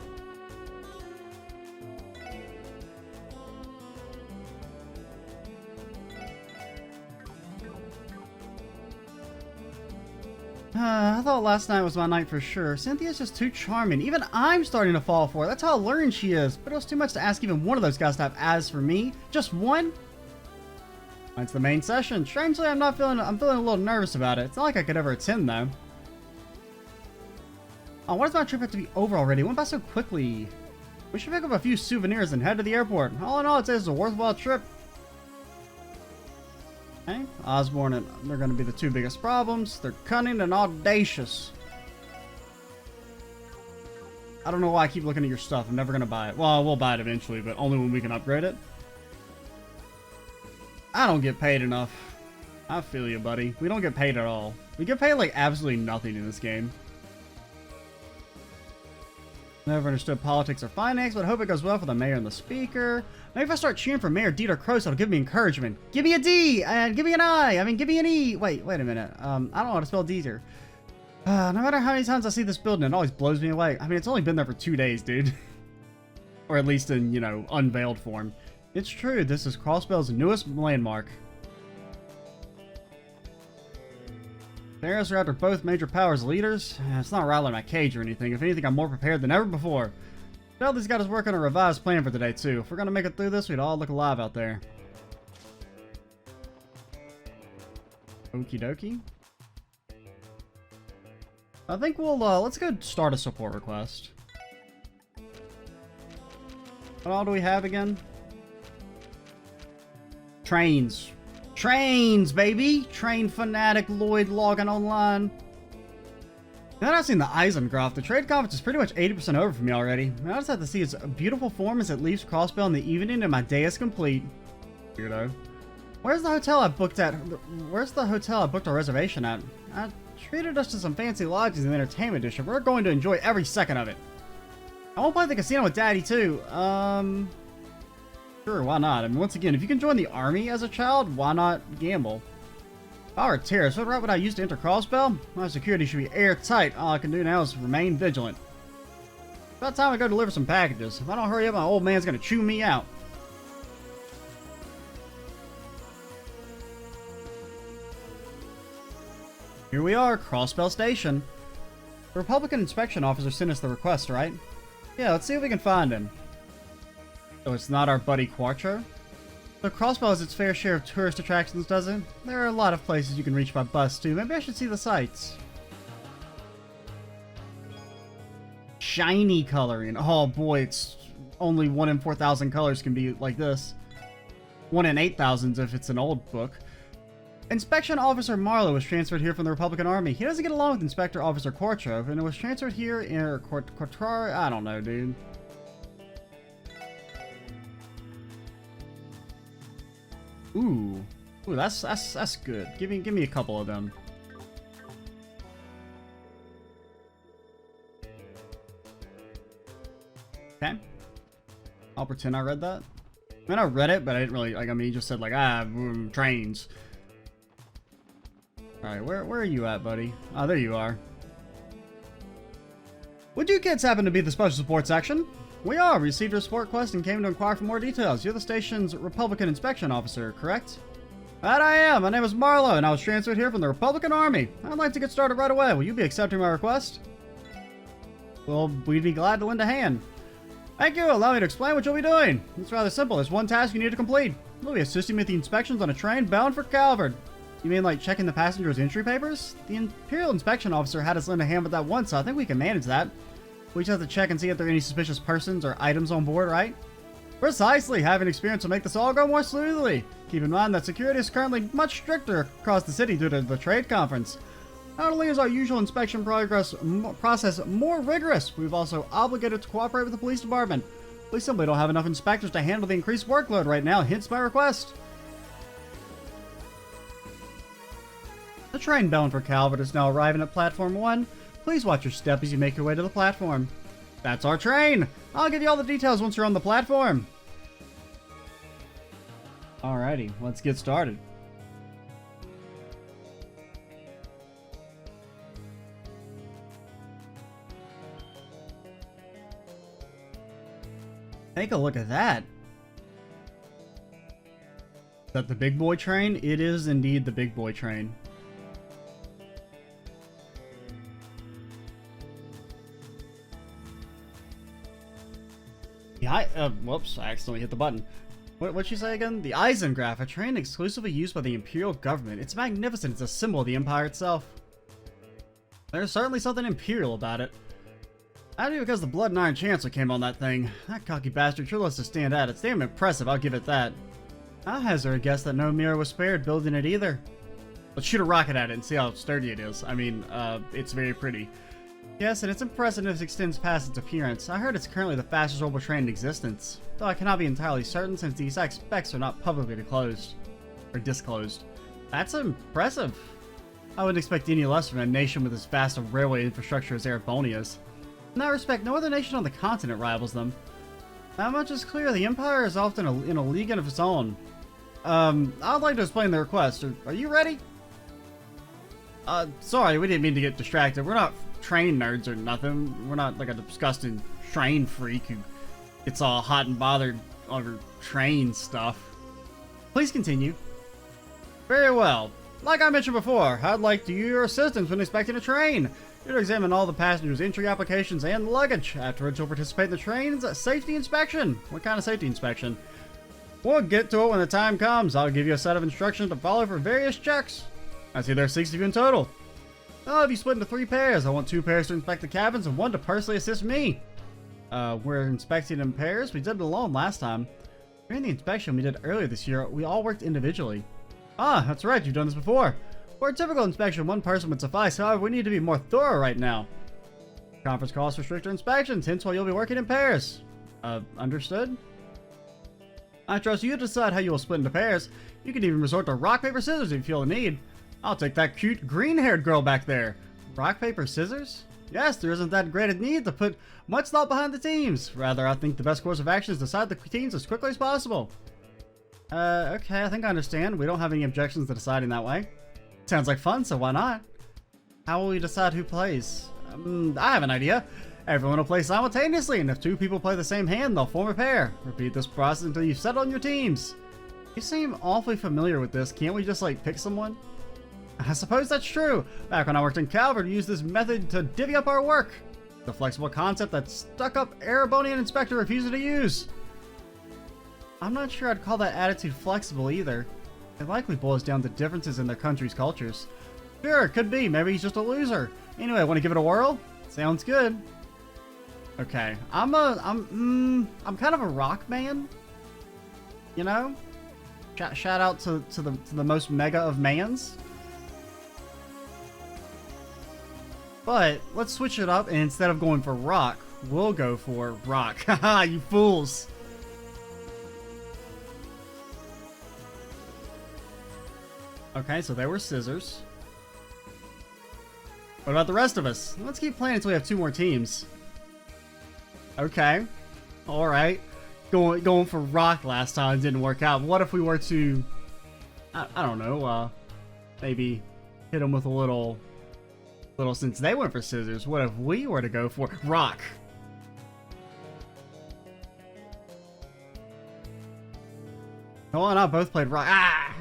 I thought last night was my night for sure. Cynthia's just too charming. Even I'm starting to fall for her. That's how alluring she is. But it was too much to ask even one of those guys to have as for me. Just one? That's the main session. Strangely, I'm feeling a little nervous about it. It's not like I could ever attend though. Oh, why does my trip have to be over already? It went by so quickly. We should pick up a few souvenirs and head to the airport. All in all, I'd say it's a worthwhile trip. Okay, Osborne and they're going to be the 2 biggest problems. They're cunning and audacious. I don't know why I keep looking at your stuff. I'm never going to buy it. Well, we'll buy it eventually, but only when we can upgrade it. I don't get paid enough. I feel you, buddy. We don't get paid at all. We get paid like absolutely nothing in this game. Never understood politics or finance, but I hope it goes well for the mayor and the speaker. Maybe if I start cheering for Mayor Dieter Kroos, it'll give me encouragement. Give me a D, and give me an I. I mean, give me an E. Wait a minute. I don't know how to spell Dieter. No matter how many times I see this building, it always blows me away. I mean, it's only been there for 2 days, dude. Or at least in, you know, unveiled form. It's true, this is Crossbell's newest landmark. Paris are after both major powers leaders. It's not rattling my cage or anything. If anything, I'm more prepared than ever before. Dudley's got us working on a revised plan for today, too. If we're gonna make it through this, we'd all look alive out there. Okie dokie. I think we'll, let's go start a support request. What all do we have again? Trains. Trains, baby! Train fanatic Lloyd logging online. Now that I've seen the Eisengraph, the trade conference is pretty much 80% over for me already. I just have to see its beautiful form as it leaves Crossbell in the evening and my day is complete. Weirdo. Where's the hotel I booked our reservation at? I treated us to some fancy lodgings in the entertainment district. We're going to enjoy every second of it. I won't play the casino with Daddy too. Sure, why not? I mean, once again, if you can join the army as a child, why not gamble? Power terrorists, what route would I use to enter Crossbell? My security should be airtight. All I can do now is remain vigilant. About time I go deliver some packages. If I don't hurry up, my old man's gonna chew me out. Here we are, Crossbell Station. The Republican inspection officer sent us the request, right? Yeah, let's see if we can find him. So it's not our buddy Quattro? So Crossbell has its fair share of tourist attractions, does it? There are a lot of places you can reach by bus, too. Maybe I should see the sights. shiny coloring. Oh boy, it's only 1 in 4,000 colors can be like this. 1 in 8,000 if it's an old book. Inspection Officer Marlowe was transferred here from the Republican Army. He doesn't get along with Inspector Officer Kortrov, and it was transferred here in Kortrar. I don't know, dude. Ooh, that's good. Give me a couple of them. Okay. I'll pretend I read that. I mean, I read it, but I didn't really, like, I mean, he just said, like, trains. Alright, where are you at, buddy? Oh, there you are. Would you kids happen to be the special support section? We are. Received your support request and came to inquire for more details. You're the station's Republican Inspection Officer, correct? That I am. My name is Marlowe, and I was transferred here from the Republican Army. I'd like to get started right away. Will you be accepting my request? Well, we'd be glad to lend a hand. Thank you. Allow me to explain what you'll be doing. It's rather simple. There's one task you need to complete. We'll be assisting with the inspections on a train bound for Calvert. You mean like checking the passengers' entry papers? The Imperial Inspection Officer had us lend a hand with that once, so I think we can manage that. We just have to check and see if there are any suspicious persons or items on board, right? Precisely. Having experience will make this all go more smoothly. Keep in mind that security is currently much stricter across the city due to the trade conference. Not only is our usual inspection process more rigorous, we've also obligated to cooperate with the police department. We simply don't have enough inspectors to handle the increased workload right now, hence my request. The train bound for Calvert is now arriving at Platform 1. Please watch your step as you make your way to the platform. That's our train! I'll give you all the details once you're on the platform. Alrighty, let's get started. Take a look at that. Is that the big boy train? It is indeed the big boy train. Whoops, I accidentally hit the button. What'd she say again? The Eisengraph, a train exclusively used by the Imperial government. It's magnificent. It's a symbol of the Empire itself. There's certainly something Imperial about it. I do because the Blood and Iron Chancellor came on that thing. That cocky bastard sure lets us stand out. It's damn impressive, I'll give it that. I hazard a guess that no mirror was spared building it either. Let's shoot a rocket at it and see how sturdy it is. I mean, it's very pretty. Yes, and its impressiveness extends past its appearance. I heard it's currently the fastest orbital train in existence, though I cannot be entirely certain since the exact specs are not publicly disclosed. That's impressive. I wouldn't expect any less from a nation with as vast a railway infrastructure as Erebonia's. In that respect, no other nation on the continent rivals them. That much is clear. The Empire is often in a league of its own. I'd like to explain the request. Are you ready? Sorry, we didn't mean to get distracted. We're not train nerds or nothing. We're not like a disgusting train freak who gets all hot and bothered over train stuff. Please continue. Very well. Like I mentioned before, I'd like your assistance when inspecting a train. You're to examine all the passengers' entry applications and luggage. Afterwards, you'll participate in the train's safety inspection. What kind of safety inspection? We'll get to it when the time comes. I'll give you a set of instructions to follow for various checks. I see there are 6 of you in total. I'll have you split into 3 pairs. I want 2 pairs to inspect the cabins and 1 to personally assist me. We're inspecting in pairs. We did it alone last time. During the inspection we did earlier this year, we all worked individually. Ah, that's right. You've done this before. For a typical inspection, 1 person would suffice. However, we need to be more thorough right now. Conference calls for stricter inspections, hence why you'll be working in pairs. Understood? I trust you to decide how you will split into pairs. You can even resort to rock, paper, scissors if you feel the need. I'll take that cute green-haired girl back there. Rock, paper, scissors? Yes, there isn't that great a need to put much thought behind the teams. Rather, I think the best course of action is to decide the teams as quickly as possible. Okay, I think I understand. We don't have any objections to deciding that way. Sounds like fun, so why not? How will we decide who plays? I have an idea. Everyone will play simultaneously, and if 2 people play the same hand, they'll form a pair. Repeat this process until you've settled on your teams. You seem awfully familiar with this. Can't we just, like, pick someone? I suppose that's true. Back when I worked in Calvert, we used this method to divvy up our work. It's a flexible concept that stuck-up Erebonian inspector refused to use. I'm not sure I'd call that attitude flexible either. It likely boils down to differences in their country's cultures. Sure, could be. Maybe he's just a loser. Anyway, want to give it a whirl? Sounds good. Okay, I'm kind of a rock man. You know? Shout out to the most mega of mans. But let's switch it up, and instead of going for rock, we'll go for rock. Haha, you fools. Okay, so they were scissors. What about the rest of us? Let's keep playing until we have 2 more teams. Okay. Alright. Going for rock last time didn't work out. What if we were to... I don't know, maybe hit them with a little... Since they went for scissors, what if we were to go for rock? Noel and I both played rock. Ah!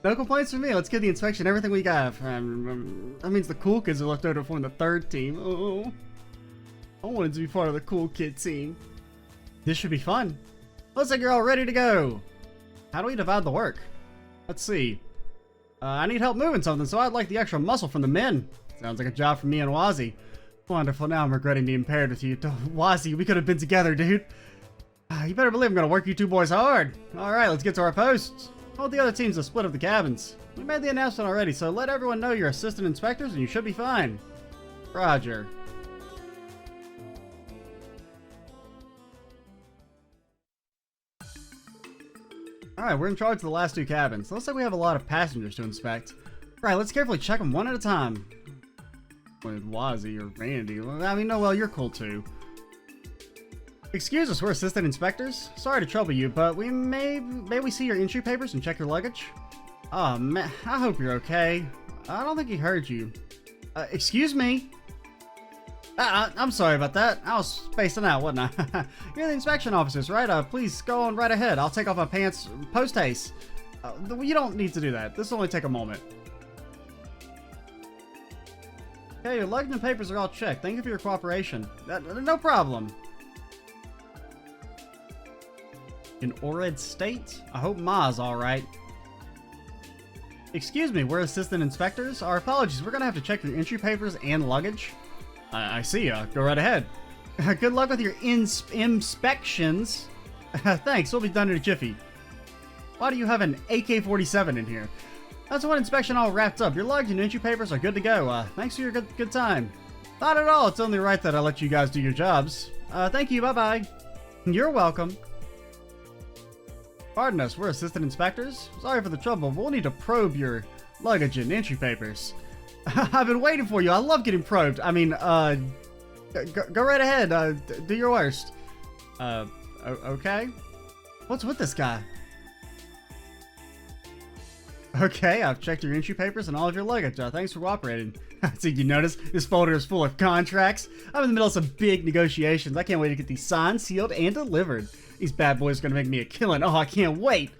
No complaints from me. Let's get the inspection, everything we got. That means the cool kids are left over for the 3rd team. Oh, I wanted to be part of the cool kid team. This should be fun. Looks like you're all ready to go. How do we divide the work? Let's see. I need help moving something, so I'd like the extra muscle from the men. Sounds like a job for me and Wazzy. Wonderful, now I'm regretting being paired with you. Wazzy, we could have been together, dude. You better believe I'm gonna work you 2 boys hard. Alright, let's get to our posts. Hold the other teams to split up the cabins. We made the announcement already, so let everyone know you're assistant inspectors and you should be fine. Roger. Alright, we're in charge of the last 2 cabins. Looks like we have a lot of passengers to inspect. Alright, let's carefully check them one at a time. With Wazzy or Randy. I mean, no, well, you're cool too. Excuse us, we're assistant inspectors. Sorry to trouble you, but may we see your entry papers and check your luggage? Oh man, I hope you're okay. I don't think he heard you. Excuse me? I'm sorry about that. I was spacing out, wasn't I? You're the inspection officers, right? Please go on right ahead. I'll take off my pants post haste. You don't need to do that. This will only take a moment. Okay, your luggage and papers are all checked. Thank you for your cooperation. No problem. In Ored State? I hope Ma's alright. Excuse me, we're assistant inspectors? Our apologies, we're gonna have to check your entry papers and luggage. I see ya. Go right ahead. Good luck with your inspections. Thanks, we'll be done in a jiffy. Why do you have an AK-47 in here? That's one inspection all wrapped up. Your luggage and entry papers are good to go. Thanks for your good time. Not at all. It's only right that I let you guys do your jobs. Thank you. Bye-bye. You're welcome. Pardon us. We're assistant inspectors. Sorry for the trouble, but we'll need to probe your luggage and entry papers. I've been waiting for you. I love getting probed. I mean, go right ahead. Do your worst. Okay. What's with this guy? Okay, I've checked your entry papers and all of your luggage. Thanks for cooperating. So you notice this folder is full of contracts. I'm in the middle of some big negotiations. I can't wait to get these signed, sealed, and delivered. These bad boys are gonna make me a killing. Oh, I can't wait.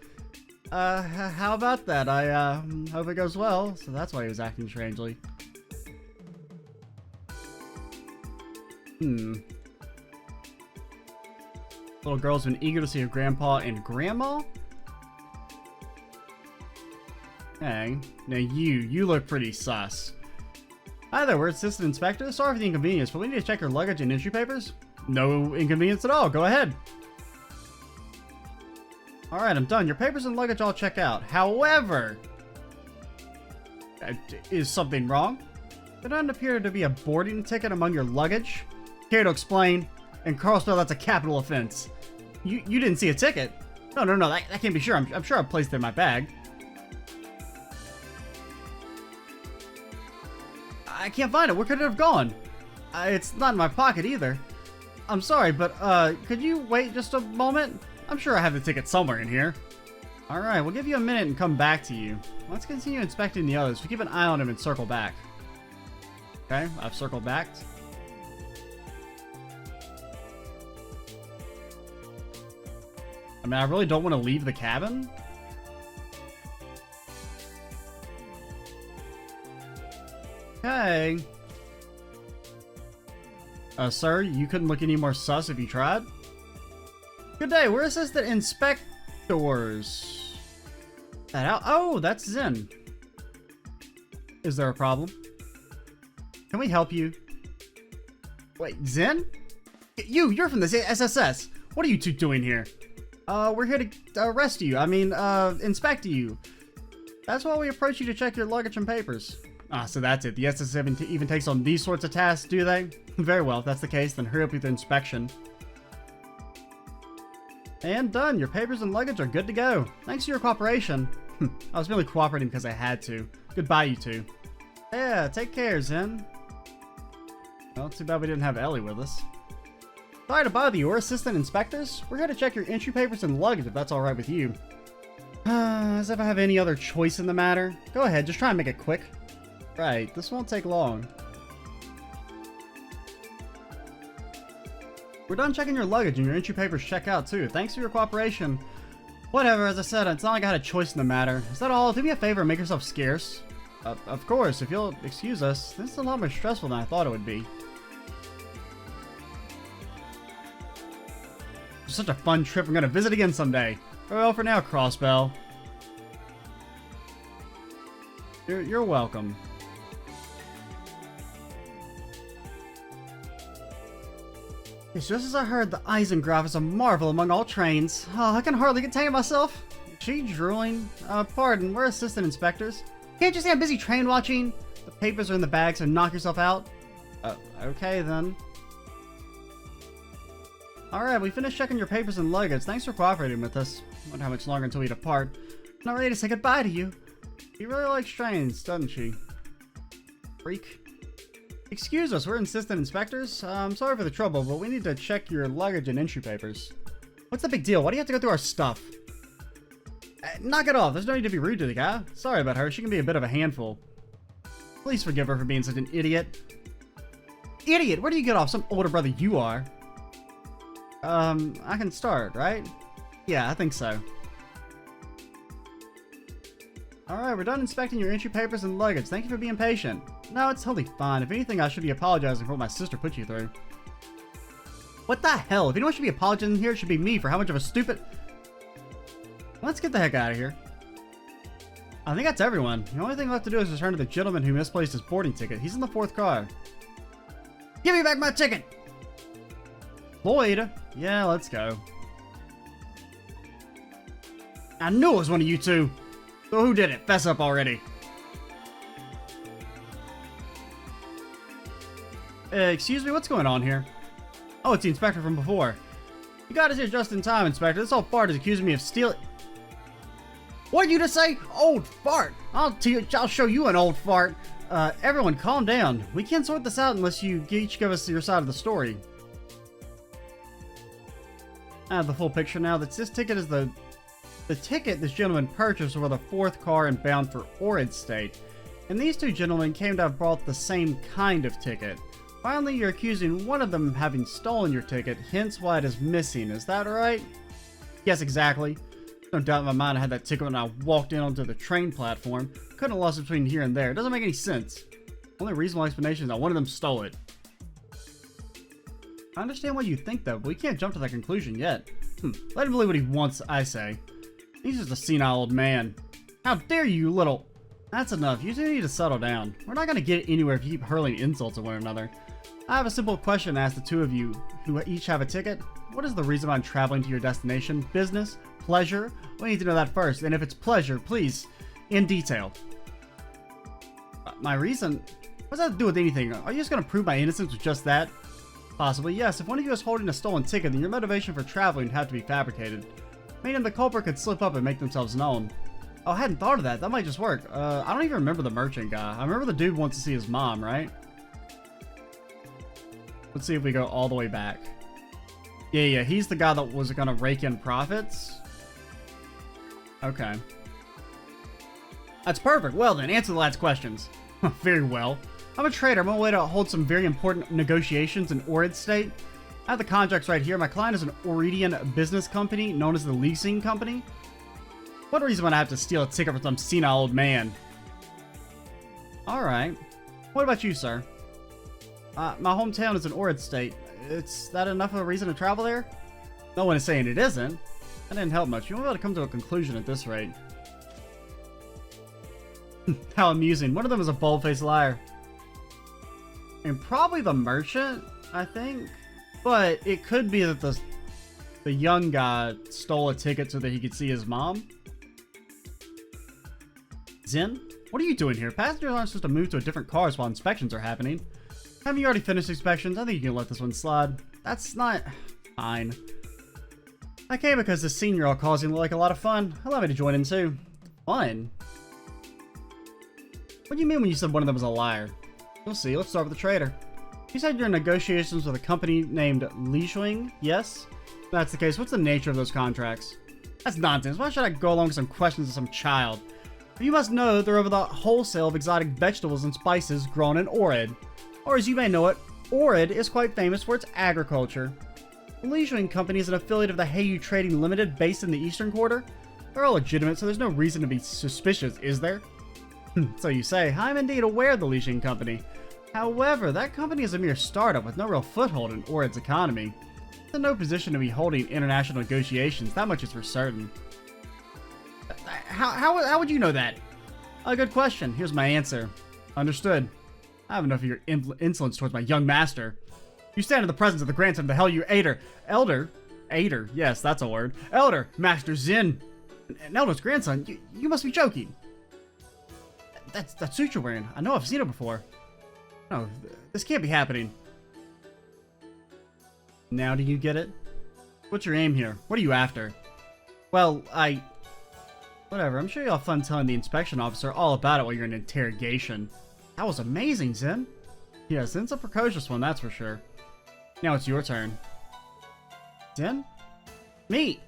How about that? I hope it goes well. So that's why he was acting strangely. Little girl's been eager to see her grandpa and grandma. Hey, now you look pretty sus. Hi there, we're assistant inspectors. Sorry for the inconvenience, but we need to check your luggage and entry papers. No inconvenience at all. Go ahead. Alright, I'm done. Your papers and luggage all check out. However, is something wrong? There doesn't appear to be a boarding ticket among your luggage. Care to explain? And Carlsbell, that's a capital offense. You didn't see a ticket? No, that can't be sure. I'm sure I placed it in my bag. I can't find it. Where could it have gone? It's not in my pocket either. I'm sorry, but could you wait just a moment? I'm sure I have the ticket somewhere in here. Alright, we'll give you a minute and come back to you. Let's continue inspecting the others. We keep an eye on him and circle back. Okay, I've circled back. I mean, I really don't want to leave the cabin. Okay. Sir, you couldn't look any more sus if you tried? Good day, we're assistant inspectors. That out. Oh, that's Zen. Is there a problem? Can we help you? Wait, Zen? You're from the SSS. What are you two doing here? We're here to arrest you. I mean, inspect you. That's why we approach you to check your luggage and papers. Ah, so that's it. The SSS even takes on these sorts of tasks, do they? Very well, if that's the case, then hurry up with the inspection. And done. Your papers and luggage are good to go. Thanks for your cooperation. I was merely cooperating because I had to. Goodbye, you two. Yeah, take care, Zen. Well, too bad we didn't have Ellie with us. Sorry to bother you, we're assistant inspectors. We're here to check your entry papers and luggage if that's alright with you. As if I have any other choice in the matter. Go ahead, just try and make it quick. Right, this won't take long. We're done checking your luggage and your entry papers check out too. Thanks for your cooperation. Whatever, as I said, it's not like I had a choice in the matter. Is that all? Do me a favor and make yourself scarce. Of course, if you'll excuse us, this is a lot more stressful than I thought it would be. It's such a fun trip, I'm gonna visit again someday. Well, for now, Crossbell. You're welcome. It's just as I heard, the Eisengraf is a marvel among all trains. Oh, I can hardly contain myself. She drooling? Pardon, we're assistant inspectors. Can't you see I'm busy train watching? The papers are in the bag, so knock yourself out. Okay then. Alright, we finished checking your papers and luggage. Thanks for cooperating with us. Wonder how much longer until we depart. Not ready to say goodbye to you. She really likes trains, doesn't she? Freak. Excuse us, we're assistant inspectors. I'm sorry for the trouble, but we need to check your luggage and entry papers. What's the big deal? Why do you have to go through our stuff? Knock it off. There's no need to be rude to the guy. Sorry about her. She can be a bit of a handful. Please forgive her for being such an idiot. Idiot? Where do you get off? Some older brother you are. I can start, right? Yeah, I think so. Alright, we're done inspecting your entry papers and luggage. Thank you for being patient. No, it's totally fine. If anything, I should be apologizing for what my sister put you through. What the hell? If anyone should be apologizing here, it should be me for how much of a stupid... Let's get the heck out of here. I think that's everyone. The only thing left to do is return to the gentleman who misplaced his boarding ticket. He's in the 4th car. Give me back my ticket! Lloyd? Yeah, let's go. I knew it was one of you two. So who did it? Fess up already. Excuse me, what's going on here? Oh, it's the inspector from before. You got us here just in time, Inspector. This old fart is accusing me of stealing... What did you just say? Old fart? I'll show you an old fart. Everyone, calm down. We can't sort this out unless you each give us your side of the story. I have the full picture now. This ticket is the ticket this gentleman purchased for the 4th car and bound for Orid State. And these two gentlemen came to have bought the same kind of ticket. Finally, you're accusing one of them of having stolen your ticket, hence why it is missing. Is that right? Yes, exactly. No doubt in my mind I had that ticket when I walked in onto the train platform. Couldn't have lost it between here and there. It doesn't make any sense. Only reasonable explanation is that one of them stole it. I understand what you think though, but we can't jump to that conclusion yet. Let him believe what he wants, I say. He's just a senile old man. How dare you, little... That's enough. You two need to settle down. We're not going to get anywhere if you keep hurling insults at one another. I have a simple question to ask the two of you, who each have a ticket. What is the reason behind traveling to your destination? Business? Pleasure? We need to know that first, and if it's pleasure, please, in detail. My reason? What does that have to do with anything? Are you just going to prove my innocence with just that? Possibly, yes. If one of you is holding a stolen ticket, then your motivation for traveling would have to be fabricated. Meaning the culprit could slip up and make themselves known. Oh, I hadn't thought of that. That might just work. I don't even remember the merchant guy. I remember the dude wants to see his mom, right? Let's see if we go all the way back. Yeah, he's the guy that was gonna rake in profits. Okay. That's perfect. Well then, answer the lad's questions. Very well. I'm a trader. I'm on my way to hold some very important negotiations in Orid State. I have the contracts right here. My client is an Oridian business company known as the Leasing Company. What reason would I have to steal a ticket from some senile old man? Alright. What about you, sir? My hometown is in Orid State. Is that enough of a reason to travel there? No one is saying it isn't. That didn't help much. You won't be able to come to a conclusion at this rate. How amusing. One of them is a bold-faced liar. And probably the merchant, I think. But it could be that the young guy stole a ticket so that he could see his mom. Zen, what are you doing here? Passengers aren't supposed to move to a different cars while inspections are happening. Haven't you already finished inspections? I think you can let this one slide. That's not... fine. I came because the scene you're all causing looked like a lot of fun. Allow me to join in too. Fun? What do you mean when you said one of them was a liar? We'll see. Let's start with the trader. You said you're in negotiations with a company named Leishwing, yes? If that's the case, what's the nature of those contracts? That's nonsense. Why should I go along with some questions of some child? You must know they're over the wholesale of exotic vegetables and spices grown in Orid. Or as you may know it, Orid is quite famous for its agriculture. The Leishwing Company is an affiliate of the Heyu Trading Limited based in the Eastern Quarter. They're all legitimate, so there's no reason to be suspicious, is there? So you say. I'm indeed aware of the Leishwing Company. However, that company is a mere startup with no real foothold in Orid's economy. It's in no position to be holding international negotiations, that much is for certain. How would you know that? A good question. Here's my answer. Understood. I have enough of your insolence towards my young master. You stand in the presence of the grandson of the Heyu Elder, yes, that's a word. Elder, Master Zin. An Elder's grandson? You must be joking. That suit you're wearing. I know I've seen it before. No, this can't be happening. Now do you get it? What's your aim here? What are you after? Well, whatever, I'm sure you'll have fun telling the inspection officer all about it while you're in interrogation. That was amazing, Zen. Yeah, Zen's a precocious one, that's for sure. Now it's your turn. Zen? Me?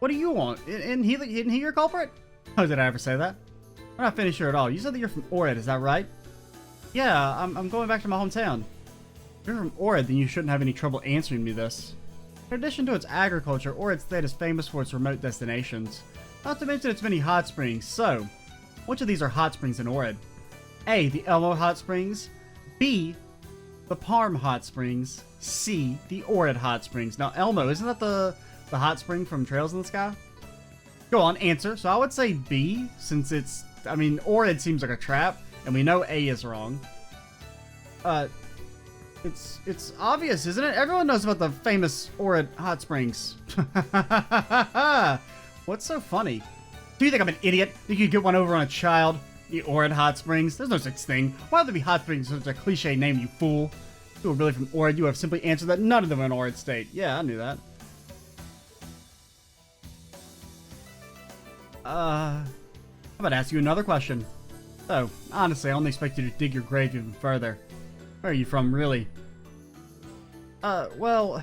What do you want? Isn't he your culprit? Oh, did I ever say that? We're not finished here at all. You said that you're from Orid, is that right? Yeah, I'm going back to my hometown. If you're from Orid, then you shouldn't have any trouble answering me this. In addition to its agriculture, Orid State is famous for its remote destinations. Not to mention its many hot springs. So, which of these are hot springs in Orid? A, the Elmo Hot Springs. B, the Parm Hot Springs. C, the Orid Hot Springs. Now, Elmo, isn't that the hot spring from Trails in the Sky? Go on, answer. So I would say B, since it's... I mean, Orid seems like a trap, and we know A is wrong. It's obvious, isn't it? Everyone knows about the famous Orid Hot Springs. What's so funny? Do you think I'm an idiot? Think you could get one over on a child? The Orid Hot Springs? There's no such thing. Why would there be hot springs such a cliche name, you fool? If you were really from Orid, you would have simply answered that none of them are in Orid State. Yeah, I knew that. How about I ask you another question? So, honestly, I only expect you to dig your grave even further. Where are you from, really? Well,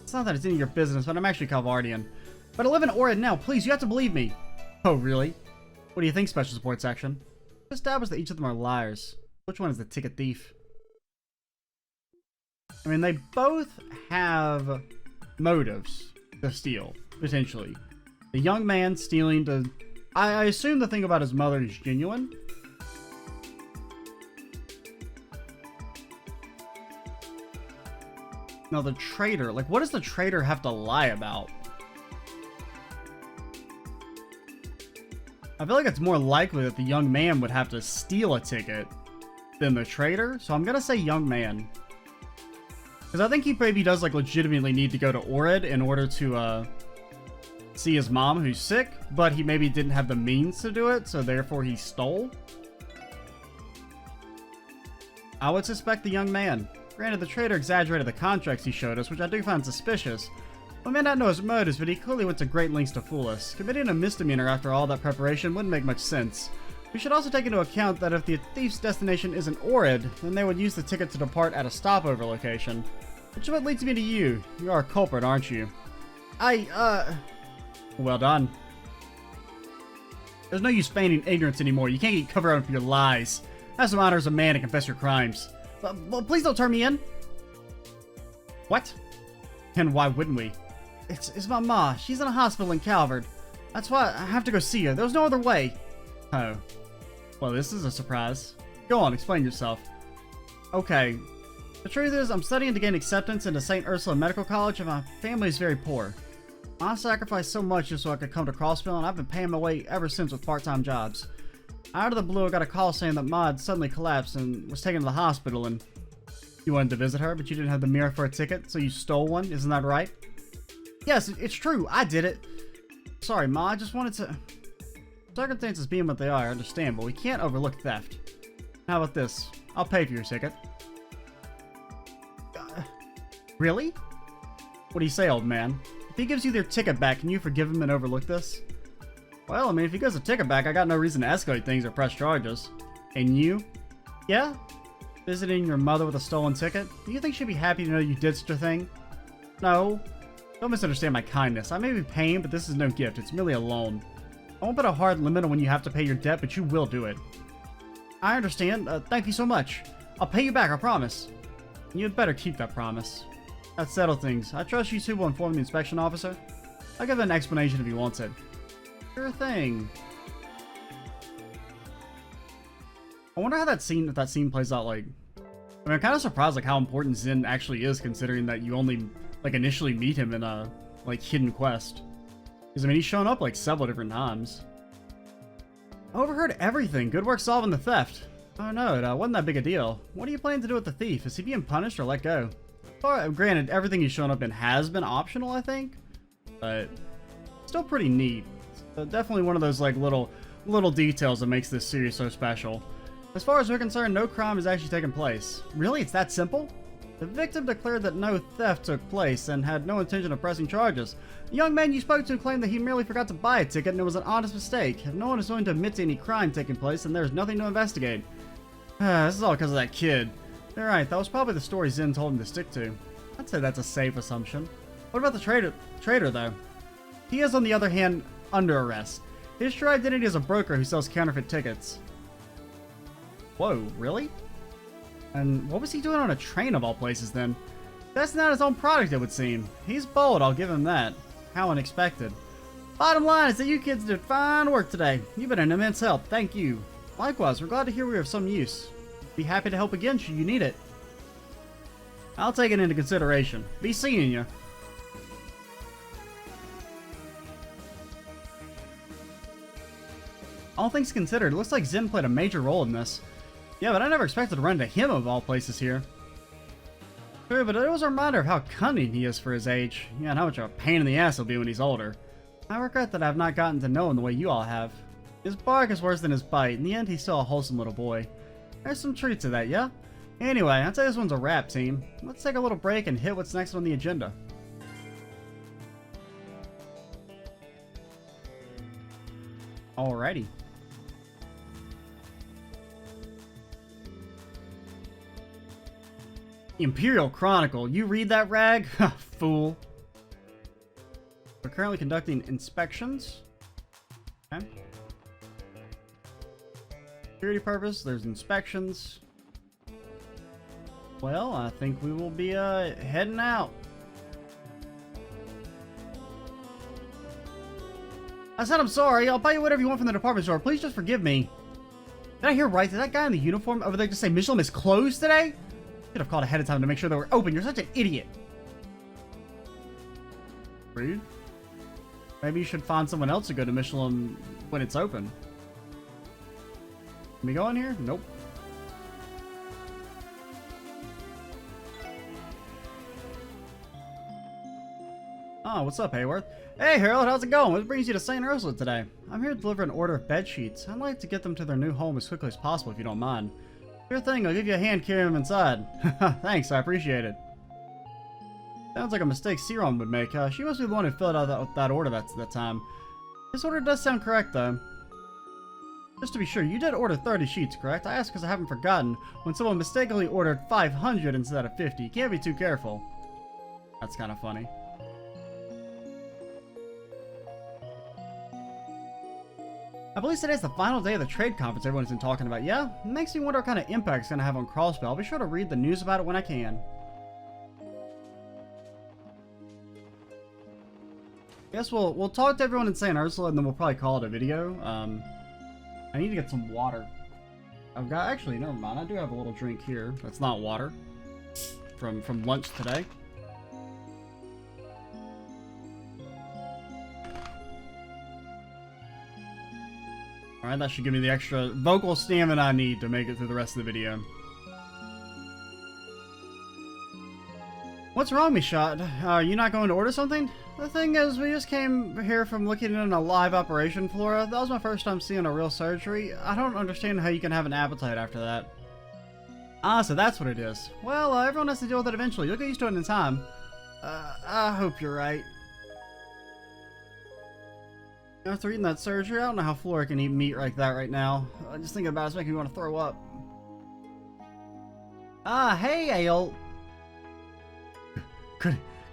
it's not that it's any of your business, but I'm actually Calvardian. But I live in Orid now, please, you have to believe me. Oh, really? What do you think, Special Support Section? Establish that each of them are liars. Which one is the ticket thief? I mean, they both have motives to steal, potentially. The young man stealing to... I assume the thing about his mother is genuine. Now the traitor, like, what does the traitor have to lie about? I feel like it's more likely that the young man would have to steal a ticket than the traitor, so I'm gonna say young man. Because I think he maybe does, like, legitimately need to go to Orid in order to, see his mom who's sick, but he maybe didn't have the means to do it, so therefore he stole. I would suspect the young man. Granted, the traitor exaggerated the contracts he showed us, which I do find suspicious. We may not know his motives, but he clearly went to great lengths to fool us. Committing a misdemeanor after all that preparation wouldn't make much sense. We should also take into account that if the thief's destination isn't Orid, then they would use the ticket to depart at a stopover location. Which is what leads me to you. You are a culprit, aren't you? Well done. There's no use feigning ignorance anymore. You can't get covered up for your lies. Have some honor as a man and confess your crimes. But please don't turn me in. What? And why wouldn't we? It's my ma. She's in a hospital in Calvert. That's why I have to go see her. There was no other way. Oh. Well, this is a surprise. Go on, explain yourself. Okay. The truth is, I'm studying to gain acceptance into St. Ursula Medical College, and my family is very poor. I sacrificed so much just so I could come to Crossville, and I've been paying my way ever since with part-time jobs. Out of the blue, I got a call saying that Ma had suddenly collapsed and was taken to the hospital, and You wanted to visit her, but you didn't have the mirror for a ticket, so you stole one. Isn't that right? Yes, it's true. I did it. Sorry, Ma. I just wanted to... Circumstances being what they are, I understand, but we can't overlook theft. How about this? I'll pay for your ticket. Really? What do you say, old man? If he gives you their ticket back, can you forgive him and overlook this? Well, I mean, if he gives the ticket back, I got no reason to escalate things or press charges. And you? Yeah? Visiting your mother with a stolen ticket? Do you think she'd be happy to know you did such a thing? No. Don't misunderstand my kindness. I may be paying, but this is no gift. It's merely a loan. I won't put a hard limit on when you have to pay your debt, but you will do it. I understand. Thank you so much. I'll pay you back, I promise. You'd better keep that promise. That settles things. I trust you two will inform the inspection officer. I'll give an explanation if he wants it. Sure thing. I wonder how that scene plays out. Like, I mean, I'm kind of surprised like how important Zen actually is, considering that you only like initially meet him in a like hidden quest. Because I mean, he's shown up like several different times. I overheard everything. Good work solving the theft. Oh no, it wasn't that big a deal. What are you planning to do with the thief? Is he being punished or let go? Well, granted, everything he's shown up in has been optional, I think, but still pretty neat. So definitely one of those like little details that makes this series so special. As far as we're concerned, no crime has actually taken place. Really? It's that simple? The victim declared that no theft took place and had no intention of pressing charges. The young man you spoke to claimed that he merely forgot to buy a ticket and it was an honest mistake. If no one is willing to admit to any crime taking place, then there's nothing to investigate. This is all because of that kid. You're right, that was probably the story Zen told him to stick to. I'd say that's a safe assumption. What about the trader though? He is, on the other hand, under arrest. His true identity is a broker who sells counterfeit tickets. Whoa, really? And what was he doing on a train of all places then? That's not his own product, it would seem. He's bold, I'll give him that. How unexpected. Bottom line is that you kids did fine work today. You've been an immense help, thank you. Likewise, we're glad to hear we are of some use. Be happy to help again should you need it. I'll take it into consideration. Be seeing you. All things considered, it looks like Zen played a major role in this. Yeah, but I never expected to run into him of all places here. Sure, but it was a reminder of how cunning he is for his age. Yeah, and how much of a pain in the ass he'll be when he's older. I regret that I've not gotten to know him the way you all have. His bark is worse than his bite. In the end, he's still a wholesome little boy. There's some truth to that, yeah? Anyway, I'd say this one's a wrap, team. Let's take a little break and hit what's next on the agenda. Alrighty. Imperial Chronicle. You read that, Rag? Fool. We're currently conducting inspections. Okay. Security purpose, there's inspections. Well, I think we will be heading out. I said I'm sorry. I'll buy you whatever you want from the department store. Please just forgive me. Did I hear right? Did that guy in the uniform over there just say Michelin is closed today? Should have called ahead of time to make sure they were open. You're such an idiot. Rude. Maybe you should find someone else to go to Michelin when it's open. Can we go in here? Nope. Oh, what's up, Hayworth? Hey, Harold, how's it going? What brings you to St. Ursula today? I'm here to deliver an order of bed sheets. I'd like to get them to their new home as quickly as possible, if you don't mind. Sure thing, I'll give you a hand carrying them inside. Thanks, I appreciate it. Sounds like a mistake Siron would make. She must be the one who filled out that order that time. This order does sound correct, though. Just to be sure, you did order 30 sheets, correct? I asked because I haven't forgotten when someone mistakenly ordered 500 instead of 50. You can't be too careful. That's kind of funny. I believe today's the final day of the trade conference everyone's been talking about. Yeah? It makes me wonder what kind of impact it's going to have on Crossbell. I'll be sure to read the news about it when I can. Guess we'll talk to everyone in St. Ursula and then we'll probably call it a video. I need to get some water. I've got, actually, never mind. I do have a little drink here. That's not water. From lunch today. Alright, that should give me the extra vocal stamina I need to make it through the rest of the video. What's wrong, Michaud? Are you not going to order something? The thing is, we just came here from looking in a live operation, Flora. That was my first time seeing a real surgery. I don't understand how you can have an appetite after that. Ah, so that's what it is. Well, everyone has to deal with it eventually. You'll get used to it in time. I hope you're right. After eating that surgery, I don't know how Flora can eat meat like that right now. Just thinking about it's making me want to throw up. Ah, hey, Ale.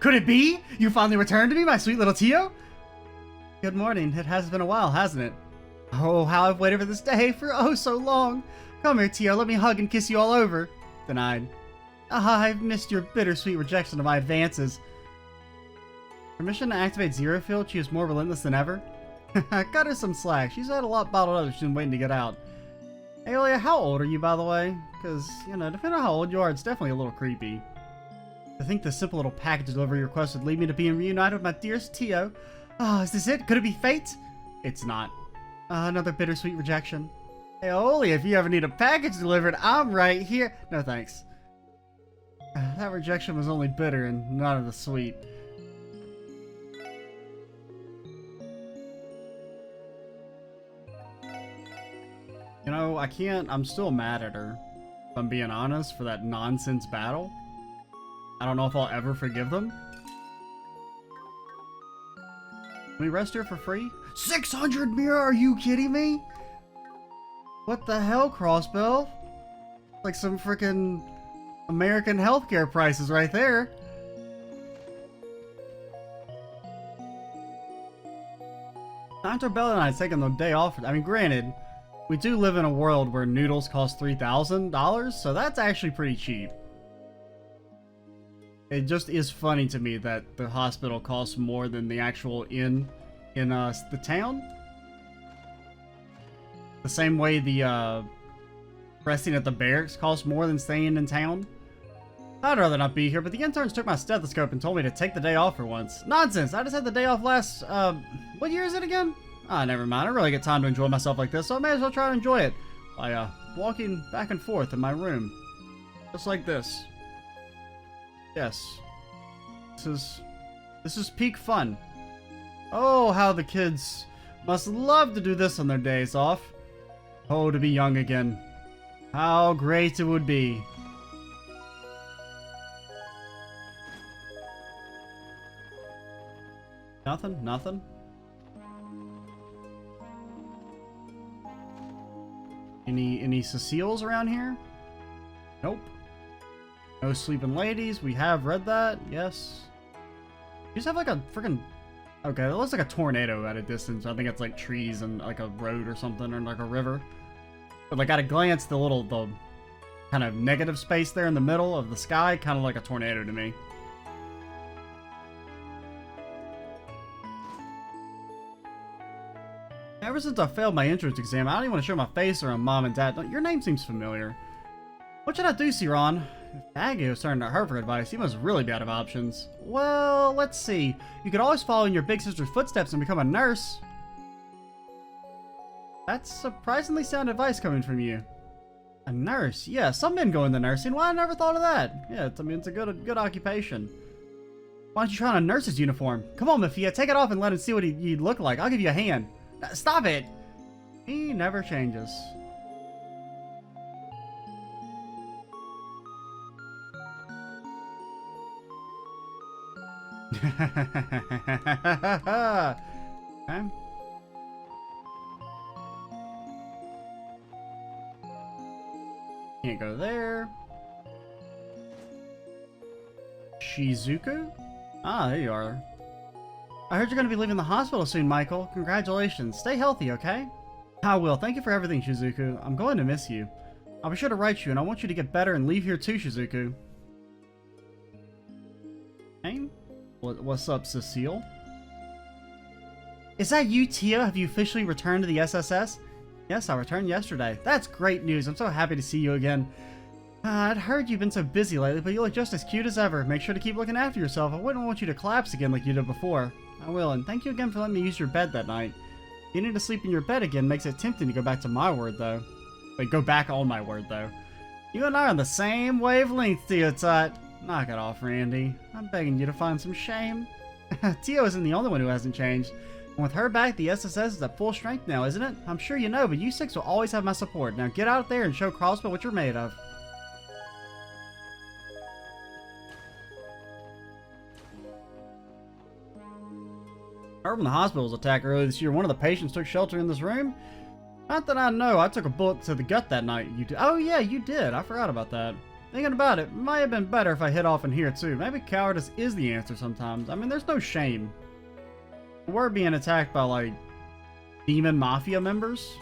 Could it be? You finally returned to me, my sweet little Tio? Good morning. It has been a while, hasn't it? Oh, how I've waited for this day for oh so long. Come here, Tio. Let me hug and kiss you all over. Denied. Ah, I've missed your bittersweet rejection of my advances. Permission to activate Zero Field? She is more relentless than ever. Cut her some slack. She's had a lot bottled up. She's been waiting to get out. Hey, Leia, how old are you, by the way? Because, you know, depending on how old you are, it's definitely a little creepy. I think the simple little package delivery request would lead me to being reunited with my dearest Tio. Ah, is this it? Could it be fate? It's not. Another bittersweet rejection. Hey, Oli, if you ever need a package delivered, I'm right here. No, thanks. That rejection was only bitter and none of the sweet. You know, I'm still mad at her, if I'm being honest, for that nonsense battle. I don't know if I'll ever forgive them. Can we rest here for free? 600 mirror, are you kidding me? What the hell, Crossbell? Like some freaking American healthcare prices right there. Dr. Bell and I taking the day off. I mean, granted, we do live in a world where noodles cost $3,000, so that's actually pretty cheap. It just is funny to me that the hospital costs more than the actual inn in the town. The same way the resting at the barracks costs more than staying in town. I'd rather not be here, but the interns took my stethoscope and told me to take the day off for once. Nonsense! I just had the day off last, what year is it again? Ah, never mind. I don't really get time to enjoy myself like this, so I may as well try to enjoy it by, walking back and forth in my room. Just like this. Yes. This is peak fun. Oh, how the kids must love to do this on their days off. Oh, to be young again. How great it would be. Nothing? Nothing? Any Ceciles around here? Nope. No sleeping ladies. We have read that. Yes. You just have like a freaking... Okay, that looks like a tornado at a distance. I think it's like trees and like a road or something, or like a river. But like at a glance, the kind of negative space there in the middle of the sky, kind of like a tornado to me. Ever since I failed my entrance exam, I don't even want to show my face around Mom and Dad. Your name seems familiar. What should I do, Siron? If Aggie was turning to her for advice, he must really be out of options. Well, let's see. You could always follow in your big sister's footsteps and become a nurse. That's surprisingly sound advice coming from you. A nurse? Yeah, some men go into nursing. Why I never thought of that? Yeah, I mean, it's a good occupation. Why don't you try on a nurse's uniform? Come on, Mafia, take it off and let him see what he'd look like. I'll give you a hand. Stop it! He never changes. Okay. Can't go there. Shizuku? Ah, there you are. I heard you're going to be leaving the hospital soon, Michael. Congratulations. Stay healthy, okay? I will. Thank you for everything, Shizuku. I'm going to miss you. I'll be sure to write you, and I want you to get better and leave here too, Shizuku. Hey? What's up, Cecile? Is that you, Tia? Have you officially returned to the SSS? Yes, I returned yesterday. That's great news. I'm so happy to see you again. I'd heard you've been so busy lately, but you look just as cute as ever. Make sure to keep looking after yourself. I wouldn't want you to collapse again like you did before. I will, and thank you again for letting me use your bed that night. Needing to sleep in your bed again makes it tempting to go back to my word, though. Wait, go back on my word, though. You and I are on the same wavelength, Tia Tot. Knock it off, Randy. I'm begging you to find some shame. Tio isn't the only one who hasn't changed. And with her back, the SSS is at full strength now, isn't it? I'm sure you know, but you six will always have my support. Now get out there and show Crossbow what you're made of. I heard when the hospital was attacked earlier this year, one of the patients took shelter in this room. Not that I know, I took a bullet to the gut that night. You did? Oh yeah, you did. I forgot about that. Thinking about it, might have been better if I hid off in here too. Maybe cowardice is the answer sometimes. I mean, there's no shame. We're being attacked by, like, demon mafia members.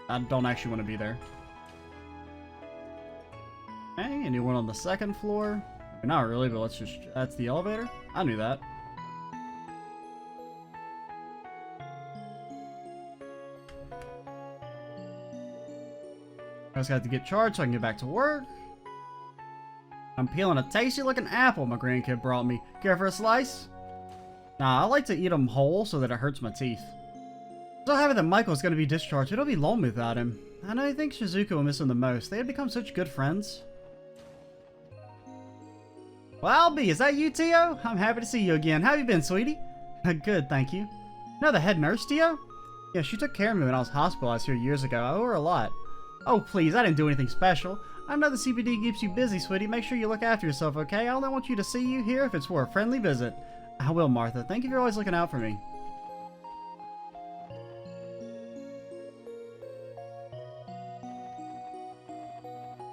I don't actually want to be there. Okay, anyone on the second floor? Not really, but let's just... That's the elevator? I knew that. I just got to get charged so I can get back to work. I'm peeling a tasty looking apple my grandkid brought me. Care for a slice? Nah, I like to eat them whole so that it hurts my teeth. So happy that Michael's going to be discharged. It'll be lonely without him. I know I think Shizuka will miss him the most. They had become such good friends. Well, Albie, is that you, Tio? I'm happy to see you again. How have you been, sweetie? Good, thank you. You know the head nurse, Tio? Yeah, she took care of me when I was hospitalized here years ago. I owe her a lot. Oh, please, I didn't do anything special. I know the CPD keeps you busy, sweetie. Make sure you look after yourself, okay? I only want you to see you here if it's for a friendly visit. I will, Martha. Thank you for always looking out for me.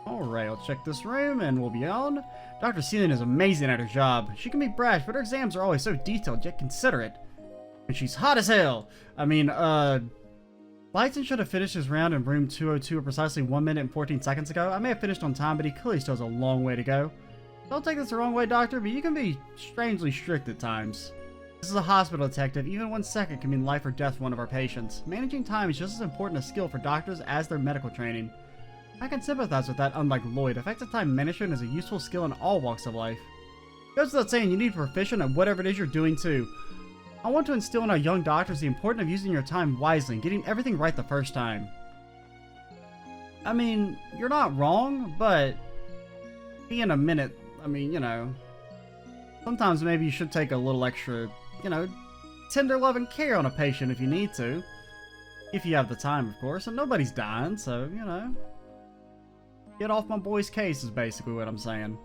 Alright, let's check this room and we'll be on. Dr. Seelan is amazing at her job. She can be brash, but her exams are always so detailed yet considerate. And she's hot as hell. I mean, Lighton should have finished his round in room 202 precisely 1 minute and 14 seconds ago. I may have finished on time, but he clearly still has a long way to go. Don't take this the wrong way, Doctor, but you can be strangely strict at times. This is a hospital detective. Even 1 second can mean life or death for one of our patients. Managing time is just as important a skill for doctors as their medical training. I can sympathize with that, unlike Lloyd. Effective time management is a useful skill in all walks of life. It goes without saying, you need to be proficient at whatever it is you're doing too. I want to instill in our young doctors the importance of using your time wisely and getting everything right the first time. I mean, you're not wrong, but being a minute, I mean, you know, sometimes maybe you should take a little extra, you know, tender love and care on a patient if you need to. If you have the time, of course, and nobody's dying, so, you know. Get off my boy's case is basically what I'm saying.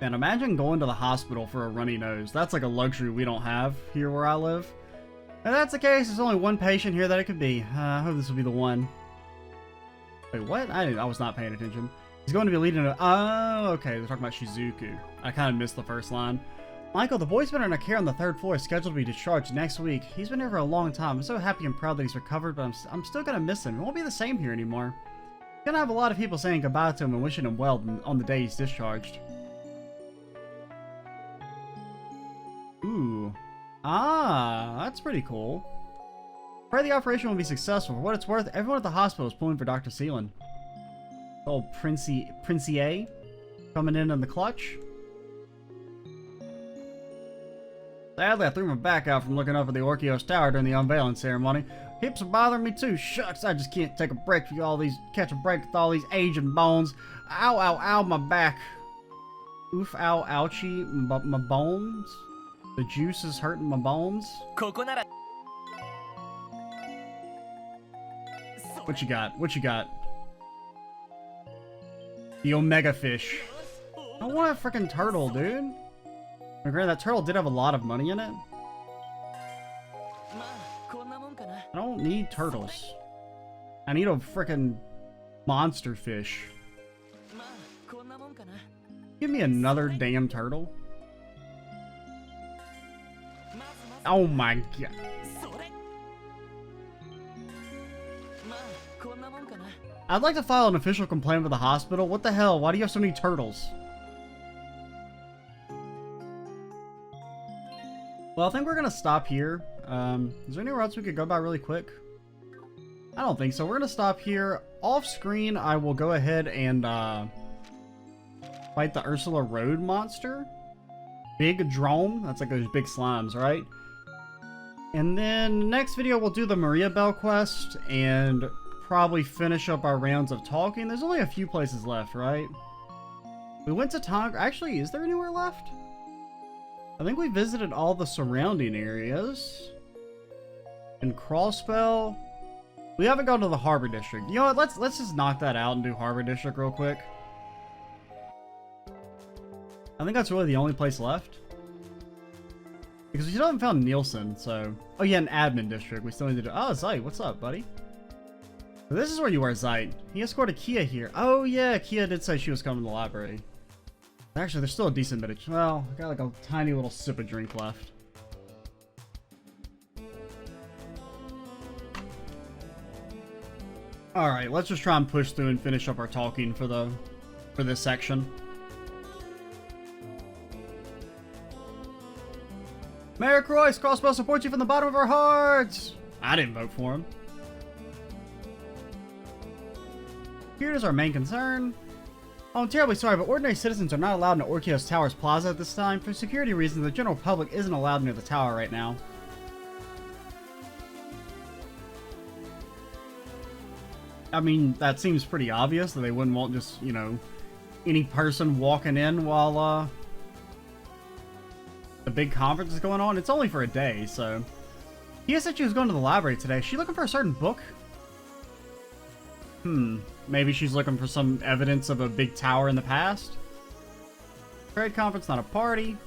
And imagine going to the hospital for a runny nose. That's like a luxury we don't have here where I live. If that's the case, there's only one patient here that it could be. I hope this will be the one. Wait, what? I was not paying attention. He's going to be leading a... Oh, okay. They're talking about Shizuku. I kind of missed the first line. Michael, the boy's been under care on the 3rd floor, scheduled to be discharged next week. He's been here for a long time. I'm so happy and proud that he's recovered, but I'm still going to miss him. It won't be the same here anymore. Gonna have a lot of people saying goodbye to him and wishing him well on the day he's discharged. Ooh. Ah, that's pretty cool. Pray the operation will be successful. For what it's worth, everyone at the hospital is pulling for Dr. Seelan. Old Princier coming in the clutch. Sadly, I threw my back out from looking up at the Orkios Tower during the unveiling ceremony. Hips are bothering me too. Shucks, I just can't take a break for all these, catch a break with all these aging bones. Ow, ow, ow, my back. Oof, ow, ouchie, my bones. The juice is hurting my bones. What you got? What you got? The Omega Fish. I want a freaking turtle, dude. Granted, that turtle did have a lot of money in it. I don't need turtles. I need a freaking monster fish. Give me another damn turtle. Oh my god. I'd like to file an official complaint with the hospital. What the hell? Why do you have so many turtles? Well, I think we're gonna stop here. Is there anywhere else we could go by really quick? I don't think so. We're gonna stop here. Off screen, I will go ahead and fight the Ursula Road monster. big drome. That's like those big slimes, right? And then next video we'll do the Maria Bell quest and probably finish up our rounds of talking. There's only a few places left, right? We went to Tong. Actually, is there anywhere left? I think we visited all the surrounding areas. And Crossbell. We haven't gone to the Harbor District. You know what? Let's just knock that out and do Harbor District real quick. I think that's really the only place left. Because we still haven't found Nielsen, so... Oh yeah, an admin district. We still need to do... Oh, Zeit, what's up, buddy? So this is where you are, Zeit. He escorted Kia here. Oh yeah, Kia did say she was coming to the library. Actually, there's still a decent bit of... Well, I got like a tiny little sip of drink left. Alright, let's just try and push through and finish up our talking for this section. Mayor Croix, Crossbow supports you from the bottom of our hearts! I didn't vote for him. Here is our main concern. Oh, I'm terribly sorry, but ordinary citizens are not allowed in Orkios Towers Plaza at this time. For security reasons, the general public isn't allowed near the tower right now. I mean, that seems pretty obvious that they wouldn't want just, you know, any person walking in while, the big conference is going on. It's only for a day, so... Tia said she was going to the library today. Is she looking for a certain book? Maybe she's looking for some evidence of a big tower in the past? Trade conference, not a party.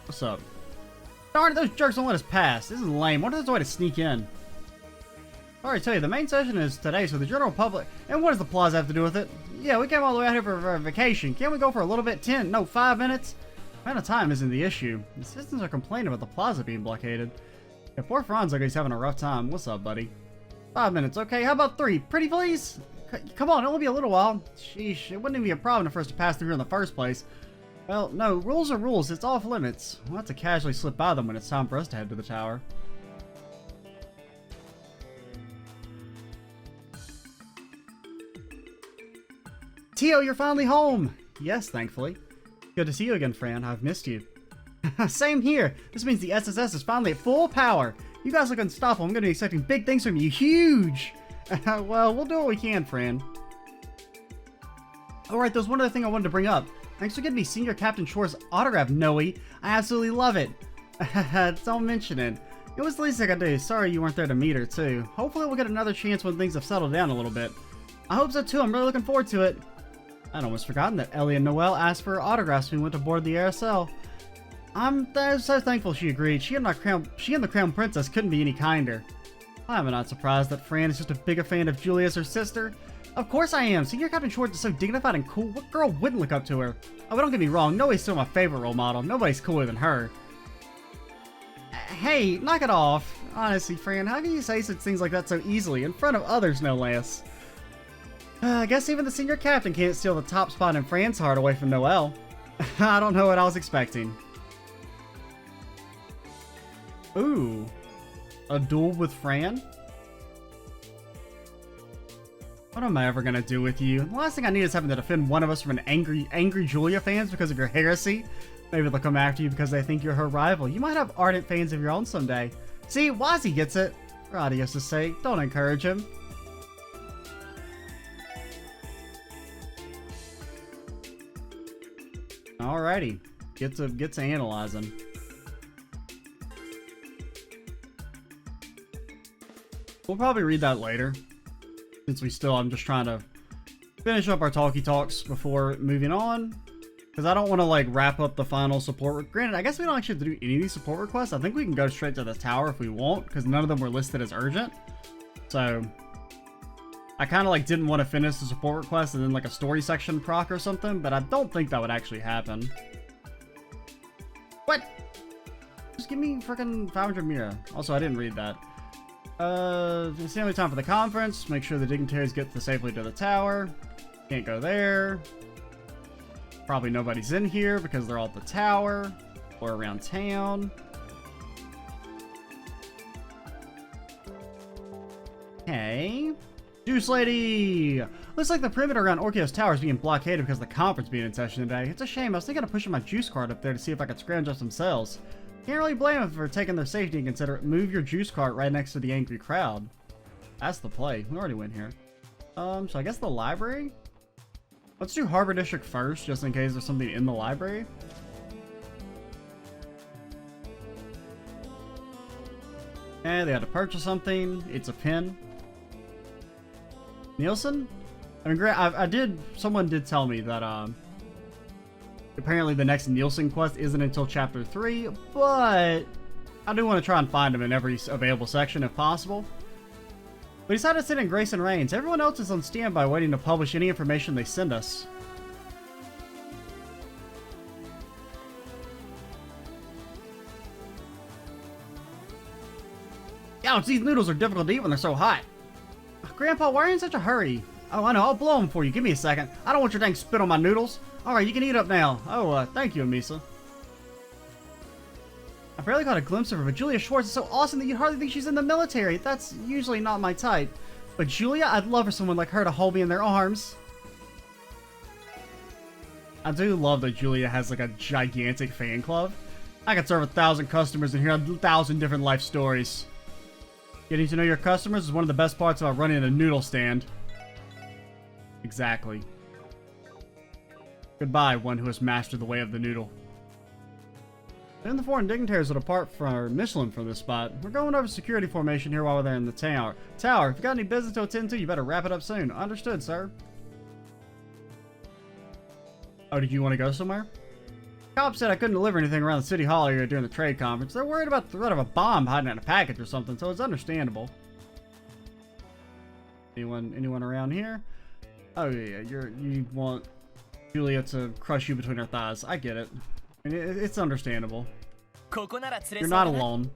What's up? Darn it, those jerks don't let us pass. This is lame. What is the way to sneak in? Alright, tell you, the main session is today, so the general public... And what does the plaza have to do with it? Yeah, we came all the way out here for a vacation. Can't we go for a little bit? 5 minutes? Amount of time isn't the issue. The citizens are complaining about the plaza being blockaded. Yeah, poor Franz like he's having a rough time. What's up, buddy? 5 minutes, okay. How about 3? Pretty please? Come on, it'll be a little while. Sheesh, it wouldn't even be a problem for us to pass through here in the first place. Well, no, rules are rules. It's off limits. We'll have to casually slip by them when it's time for us to head to the tower. Tio, you're finally home! Yes, thankfully. Good to see you again, Fran. I've missed you. Same here. This means the SSS is finally at full power. You guys look unstoppable. I'm going to be expecting big things from you. Huge! Well, we'll do what we can, Fran. Alright, there's one other thing I wanted to bring up. Thanks for getting me Senior Captain Shore's autograph, Noe. I absolutely love it. Don't mention it. It was the least I could do. Sorry you weren't there to meet her, too. Hopefully we'll get another chance when things have settled down a little bit. I hope so, too. I'm really looking forward to it. I'd almost forgotten that Ellie and Noelle asked for her autographs when we went to board the RSL. I'm so thankful she agreed. She and the Crown Princess couldn't be any kinder. I'm not surprised that Fran is just a bigger fan of Julia as her sister. Of course I am. Senior Captain Schwartz is so dignified and cool. What girl wouldn't look up to her? Oh, but don't get me wrong. Noe's still my favorite role model. Nobody's cooler than her. Hey, knock it off. Honestly, Fran, how can you say such things like that so easily? In front of others, no less. I guess even the Senior Captain can't steal the top spot in Fran's heart away from Noelle. I don't know what I was expecting. Ooh. A duel with Fran? What am I ever gonna do with you? The last thing I need is having to defend one of us from an angry Julia fans because of your heresy. Maybe they'll come after you because they think you're her rival. You might have ardent fans of your own someday. See, Wazzy gets it. For Adios' sake, don't encourage him. Alrighty, get to analyzing. We'll probably read that later, since I'm just trying to finish up our talkie talks before moving on, because I don't want to like wrap up the final support. Granted, I guess we don't actually have to do any of these support requests. I think we can go straight to the tower if we want, because none of them were listed as urgent. So I kind of like didn't want to finish the support request and then like a story section proc or something, but I don't think that would actually happen. What? Just give me freaking 500 Mira. Also, I didn't read that. It's the only time for the conference. Make sure the dignitaries get safely to the tower. Can't go there. Probably nobody's in here because they're all at the tower or around town. Okay. Juice Lady! Looks like the perimeter around Orkios Tower is being blockaded because of the conference being in session today. It's a shame. I was thinking of pushing my juice cart up there to see if I could scrounge up some cells. Can't really blame them for taking their safety and consider it. Move your juice cart right next to the angry crowd. That's the play. We already went here. So I guess the library? Let's do Harbor District first, just in case there's something in the library. Okay, they had to purchase something. It's a pin. Nielsen? I mean, someone did tell me that, apparently the next Nielsen quest isn't until Chapter 3, but I do want to try and find him in every available section if possible. We decided to sit in Grace and Rains. Everyone else is on standby waiting to publish any information they send us. Ouch, these noodles are difficult to eat when they're so hot. Grandpa, why are you in such a hurry? Oh, I know, I'll blow them for you. Give me a second. I don't want your dang spit on my noodles. Alright, you can eat up now. Oh, thank you, Amisa. I barely got a glimpse of her, but Julia Schwartz is so awesome that you'd hardly think she's in the military. That's usually not my type. But Julia, I'd love for someone like her to hold me in their arms. I do love that Julia has like a gigantic fan club. I could serve 1,000 customers and hear 1,000 different life stories. Getting to know your customers is one of the best parts about running a noodle stand. Exactly. Goodbye, one who has mastered the way of the noodle. Then the foreign dignitaries will depart for Michelin from this spot. We're going over security formation here while we're there in the tower. If you got any business to attend to, you better wrap it up soon. Understood, sir. Oh, did you want to go somewhere? Cops said I couldn't deliver anything around the city hall area during the trade conference. They're worried about the threat of a bomb hiding in a package or something, so it's understandable. Anyone around here? Oh yeah, you want Julia to crush you between her thighs. I get it. I mean, it's understandable. You're not alone.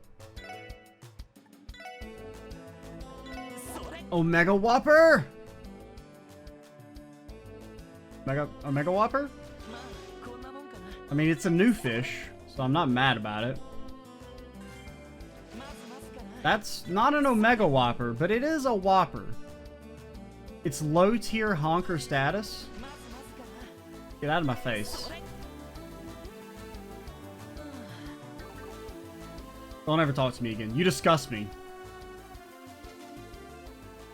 Omega Whopper! Omega Whopper? I mean, it's a new fish, so I'm not mad about it. That's not an Omega Whopper, but it is a Whopper. It's low tier honker status. Get out of my face. Don't ever talk to me again. You disgust me.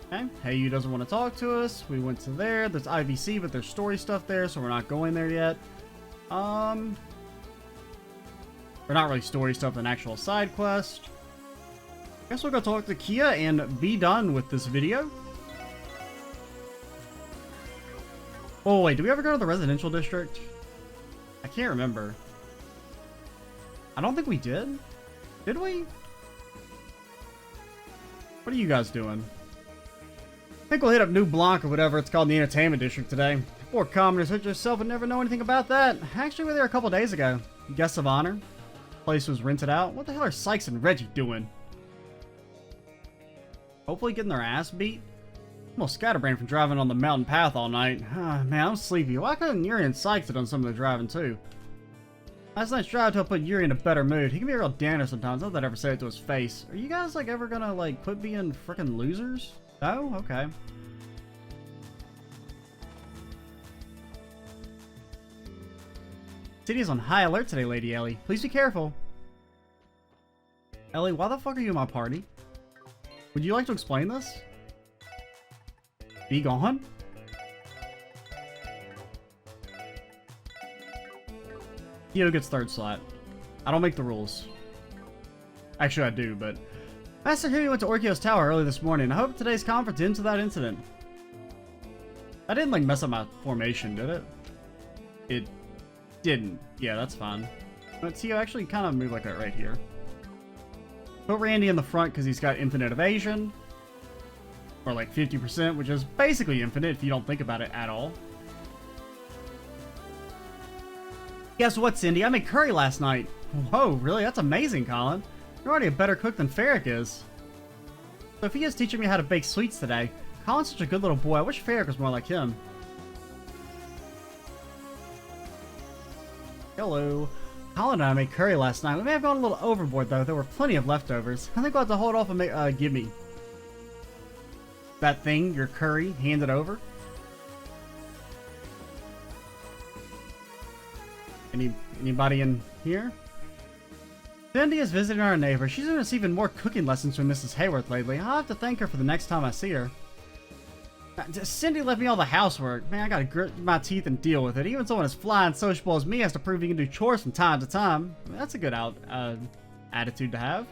Okay. Hey, you doesn't want to talk to us. We went to there. There's IVC, but there's story stuff there, so we're not going there yet. We're not really story stuff, an actual side quest. Guess we'll go talk to Kia and be done with this video. Oh wait, did we ever go to the residential district? I can't remember. I don't think we did. Did we? What are you guys doing? I think we'll hit up New Blanc or whatever it's called in the entertainment district today. Poor commoners such as yourself would never know anything about that. Actually, we were there a couple days ago. Guests of honor. Place was rented out. What the hell are Sykes and Reggie doing? Hopefully getting their ass beat. I'm all scatterbrained from driving on the mountain path all night. Man, I'm sleepy. Why couldn't Yuri and Sykes have done some of the driving too? Last night's drive to put Yuri in a better mood. He can be a real danner sometimes. Not that I ever say it to his face. Are you guys like ever gonna like quit being freaking losers? No? Okay. City is on high alert today, Lady Ellie. Please be careful. Ellie, why the fuck are you in my party? Would you like to explain this? Be gone? Kyo gets third slot. I don't make the rules. Actually, I do, but... Master Hiri went to Orkios Tower early this morning. I hope today's conference ends with that incident. I didn't, like, mess up my formation, did it? It didn't. Yeah, that's fine. But Tio actually kind of moved like that right here. Put Randy in the front because he's got infinite evasion. Or like 50%, which is basically infinite if you don't think about it at all. Guess what, Cindy? I made curry last night. Whoa, really? That's amazing, Colin. You're already a better cook than Ferric is. Sophia's teaching me how to bake sweets today. Colin's such a good little boy. I wish Ferric was more like him. Hello. Colin and I made curry last night. We may have gone a little overboard, though. There were plenty of leftovers. I think we'll have to hold off and give me that thing, your curry, hand it over. Anybody in here? Cindy is visiting our neighbor. She's doing us even more cooking lessons from Mrs. Hayworth lately. I'll have to thank her for the next time I see her. Cindy left me all the housework. Man, I gotta grit my teeth and deal with it. Even someone as fly and sociable as me has to prove he can do chores from time to time. I mean, that's a good attitude to have.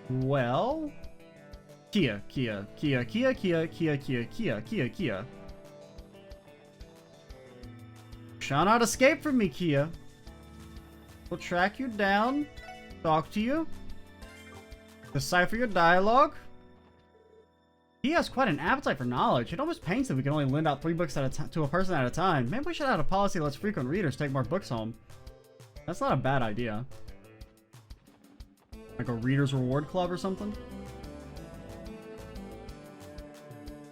Well... Kia. Shall not escape from me, Kia. We'll track you down, talk to you, decipher your dialogue. He has quite an appetite for knowledge. It almost pains that we can only lend out 3 books to a person at a time. Maybe we should have a policy that lets frequent readers take more books home. That's not a bad idea. Like a reader's reward club or something?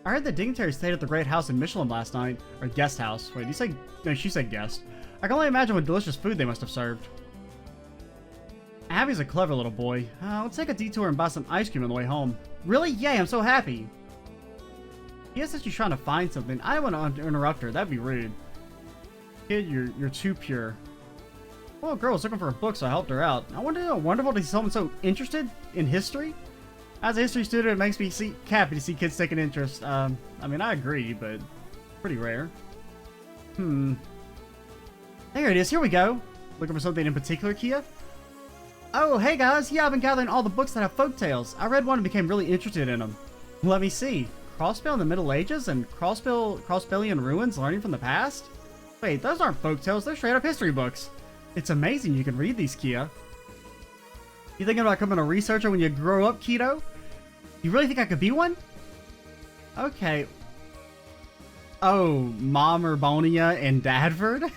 I heard the dignitary stayed at the great house in Michelin last night. Or guest house. Wait, did you say... No, she said guest. I can only imagine what delicious food they must have served. Abby's a clever little boy. Let's take a detour and buy some ice cream on the way home. Really? Yay, I'm so happy. He said she's trying to find something. I don't want to interrupt her. That'd be rude. Kid, you're too pure. Well, a girl was looking for a book, so I helped her out. I wonder how wonderful to see someone so interested in history. As a history student, it makes me happy to see kids taking interest. I mean, I agree, but pretty rare. There it is. Here we go. Looking for something in particular, Kia? Oh, hey guys. Yeah, I've been gathering all the books that have folktales. I read one and became really interested in them. Let me see. Crossbell in the Middle Ages and Crossbellian ruins learning from the past? Wait, those aren't folktales. They're straight up history books. It's amazing you can read these, Kia. You thinking about becoming a researcher when you grow up, Keto? You really think I could be one? Okay. Oh, Mom Urbonia and Dadford?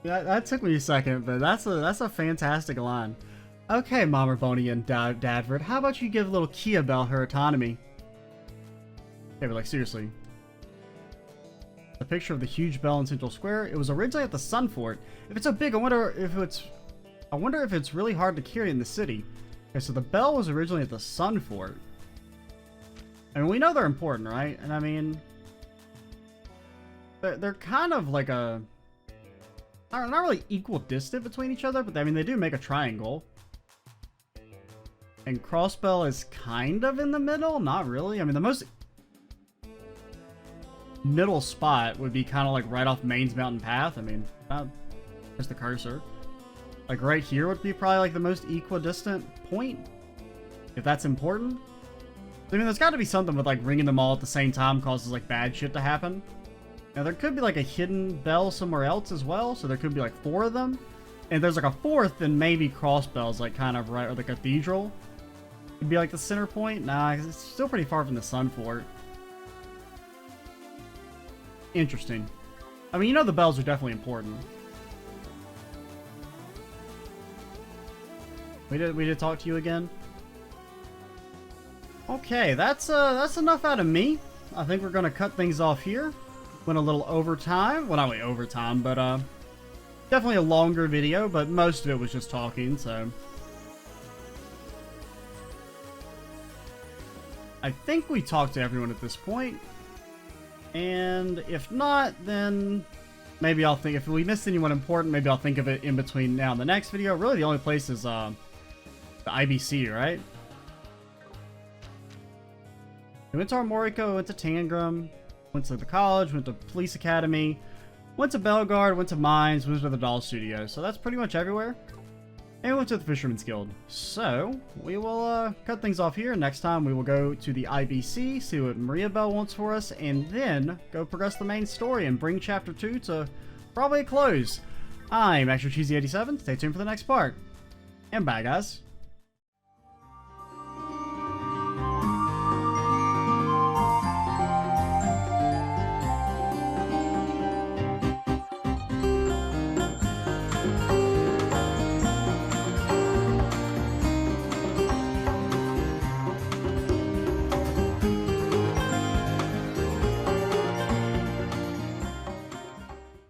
that took me a second, but that's a fantastic line. Okay, Mom Urbonia and Dadford, how about you give little Kia Bell her autonomy? Okay, but like seriously. A picture of the huge bell in Central Square. It was originally at the Sun Fort. If it's so big, I wonder if it's really hard to carry in the city. Okay, so the bell was originally at the Sun Fort. I mean, we know they're important, right? And I mean, they're kind of like a not really equal distant between each other, but I mean they do make a triangle. And Crossbell is kind of in the middle, not really. I mean, the most middle spot would be kind of like right off Maine's Mountain Path. I mean, there's the cursor. Like right here would be probably like the most equidistant point, if that's important. I mean, there's got to be something with like ringing them all at the same time causes like bad shit to happen. Now there could be like a hidden bell somewhere else as well, so there could be like 4 of them. And if there's like a 4th, then maybe Crossbell's like kind of right, or the cathedral would be like the center point. Nah, 'cause it's still pretty far from the Sun Fort. Interesting. I mean, you know the bells are definitely important. We did talk to you again. Okay, that's enough out of me. I think we're gonna cut things off here. Went a little overtime. Well, not really overtime, but definitely a longer video. But most of it was just talking. So I think we talked to everyone at this point. And if not, then maybe I'll think, if we missed anyone important, maybe I'll think of it in between now and the next video. Really, the only place is the IBC, right? We went to Armorica, went to Tangram, went to the college, went to Police Academy, went to Bellegarde, went to Mines, went to the Doll Studio. So that's pretty much everywhere. And we went to the Fisherman's Guild. So we will cut things off here. Next time we will go to the IBC, see what Maria Bell wants for us, and then go progress the main story and bring Chapter 2 to probably a close. I'm Extra Cheesy 87. Stay tuned for the next part. And bye, guys.